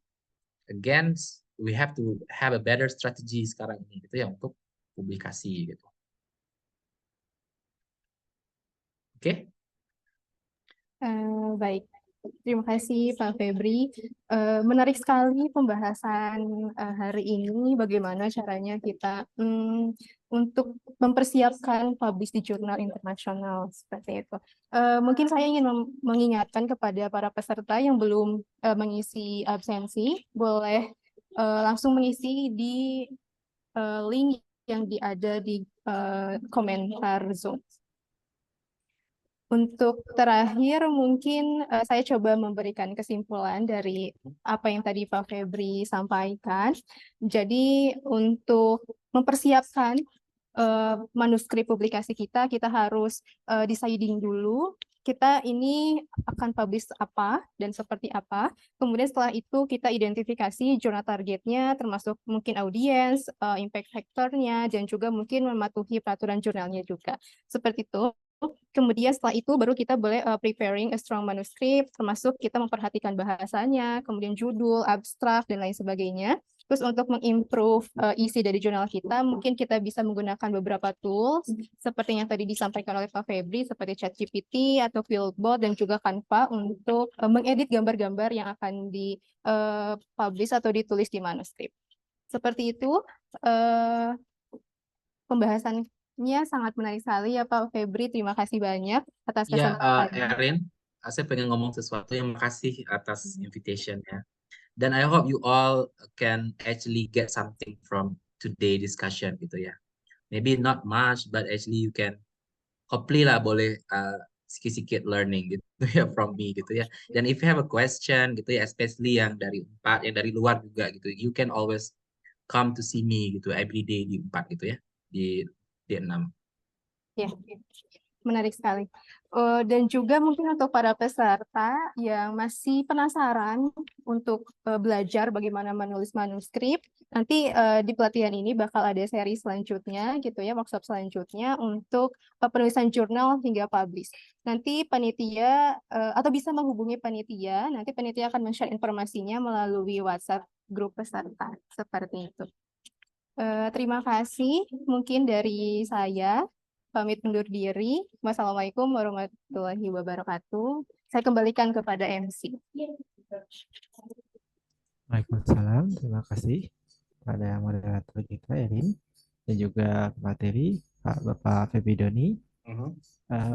again we have to have a better strategy sekarang ini gitu ya untuk publikasi gitu. Oke? Baik, terima kasih Pak Febri. Menarik sekali pembahasan hari ini, bagaimana caranya kita untuk mempersiapkan publish di jurnal internasional seperti itu. Mungkin saya ingin mengingatkan kepada para peserta yang belum mengisi absensi, boleh langsung mengisi di link yang ada di komentar Zoom. Untuk terakhir, mungkin saya coba memberikan kesimpulan dari apa yang tadi Pak Febri sampaikan. Jadi untuk mempersiapkan manuskrip publikasi kita harus deciding dulu. Kita ini akan publish apa dan seperti apa. Kemudian setelah itu kita identifikasi jurnal targetnya, termasuk mungkin audiens, impact factor-nya, dan juga mungkin mematuhi peraturan jurnalnya juga. Seperti itu. Kemudian setelah itu baru kita boleh preparing a strong manuscript, termasuk kita memperhatikan bahasanya, kemudian judul, abstrak, dan lain sebagainya. Terus untuk mengimprove isi dari jurnal kita, mungkin kita bisa menggunakan beberapa tools, seperti yang tadi disampaikan oleh Pak Febri, seperti ChatGPT atau Fieldbot, dan juga Canva untuk mengedit gambar-gambar yang akan di-publish atau ditulis di manuskrip. Seperti itu, pembahasannya sangat menarik sekali ya Pak Febri. Terima kasih banyak atas Ya, kesempatannya. Erin, saya pengen ngomong sesuatu yang makasih atas invitation-nya. Dan I hope you all can actually get something from today discussion gitu ya. Maybe not much, but actually you can hopefully lah boleh sikit-sikit learning gitu ya from me gitu ya. Dan if you have a question gitu ya, especially yang dari Unpad, yang dari luar juga gitu, you can always come to see me gitu every day di Unpad gitu ya, di D6. Ya, menarik sekali. Dan juga mungkin untuk para peserta yang masih penasaran untuk belajar bagaimana menulis manuskrip, nanti di pelatihan ini bakal ada seri selanjutnya gitu ya, workshop selanjutnya untuk penulisan jurnal hingga publish. Nanti panitia atau bisa menghubungi panitia, nanti panitia akan men-share informasinya melalui WhatsApp grup peserta seperti itu. Terima kasih mungkin dari saya. Pamit undur diri. Wassalamualaikum warahmatullahi wabarakatuh. Saya kembalikan kepada MC. Waalaikumsalam. Terima kasih pada moderator kita, Erin, dan juga Pak Teri, Bapak Febri Doni.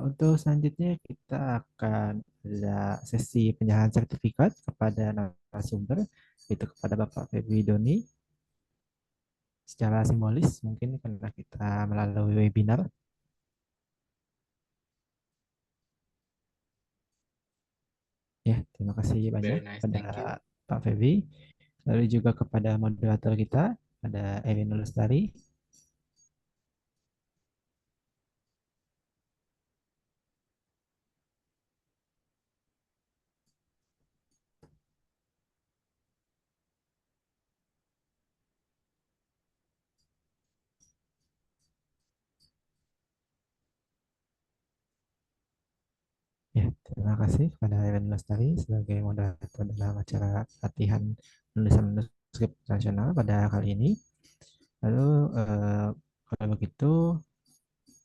Untuk selanjutnya kita akan ada sesi penyerahan sertifikat kepada narasumber, itu kepada Bapak Febri Doni secara simbolis mungkin karena kita melalui webinar. Ya, terima kasih banyak Very nice, kepada thank you. Pak Febri. Lalu juga kepada moderator kita, ada Erin Lestari. Ya, terima kasih kepada Erin Lestari sebagai moderator dalam acara latihan penulisan manuskrip nasional pada kali ini. Lalu kalau begitu,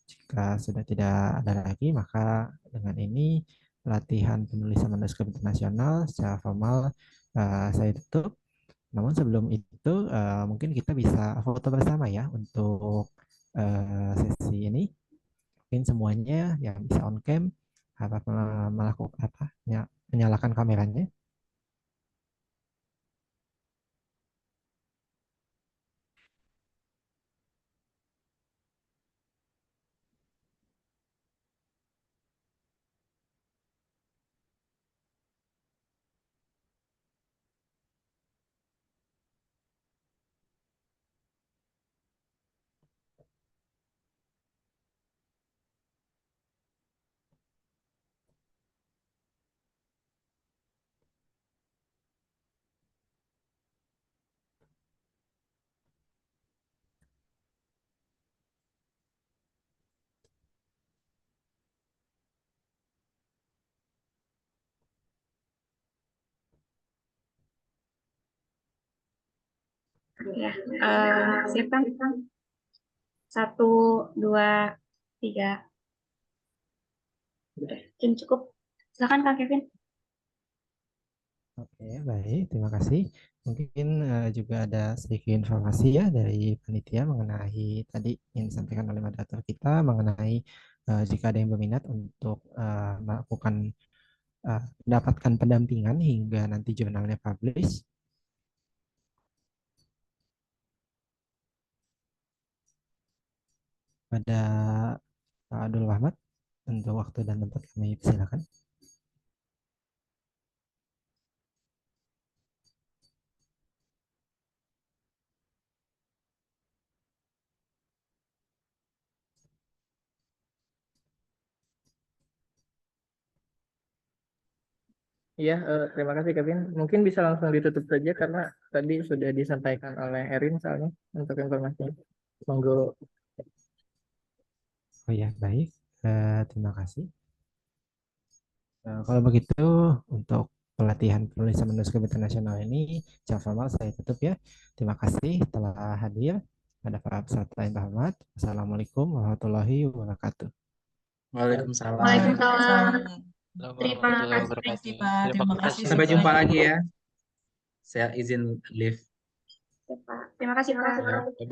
jika sudah tidak ada lagi, maka dengan ini latihan penulisan manuskrip internasional secara formal saya tutup. Namun sebelum itu mungkin kita bisa foto bersama ya untuk sesi ini. Mungkin semuanya yang bisa on cam harap melakukan apa menyalakan kameranya. Ya, siap kan? 1, 2, 3. Mungkin cukup. Silakan Kak Kevin. Oke, baik, terima kasih. Mungkin juga ada sedikit informasi ya dari panitia mengenai tadi yang disampaikan oleh moderator kita mengenai jika ada yang berminat untuk mendapatkan pendampingan hingga nanti jurnalnya publish. Pada Pak Abdul Rahmat untuk waktu dan tempat kami silakan. Iya, terima kasih Kevin. Mungkin bisa langsung ditutup saja karena tadi sudah disampaikan oleh Erin soalnya untuk informasinya. Monggo. Oh ya, baik. Terima kasih. Kalau begitu, untuk pelatihan penulisan manuskrip internasional ini secara formal saya tutup ya. Terima kasih telah hadir. Pada para peserta yang terhormat. Assalamualaikum warahmatullahi wabarakatuh. Waalaikumsalam. Waalaikumsalam. Terima Terima kasih. kasih, Pak. Terima kasih Sampai jumpa semuanya. lagi ya. Saya izin live. Pak. Terima kasih, Pak. Ya, bye-bye.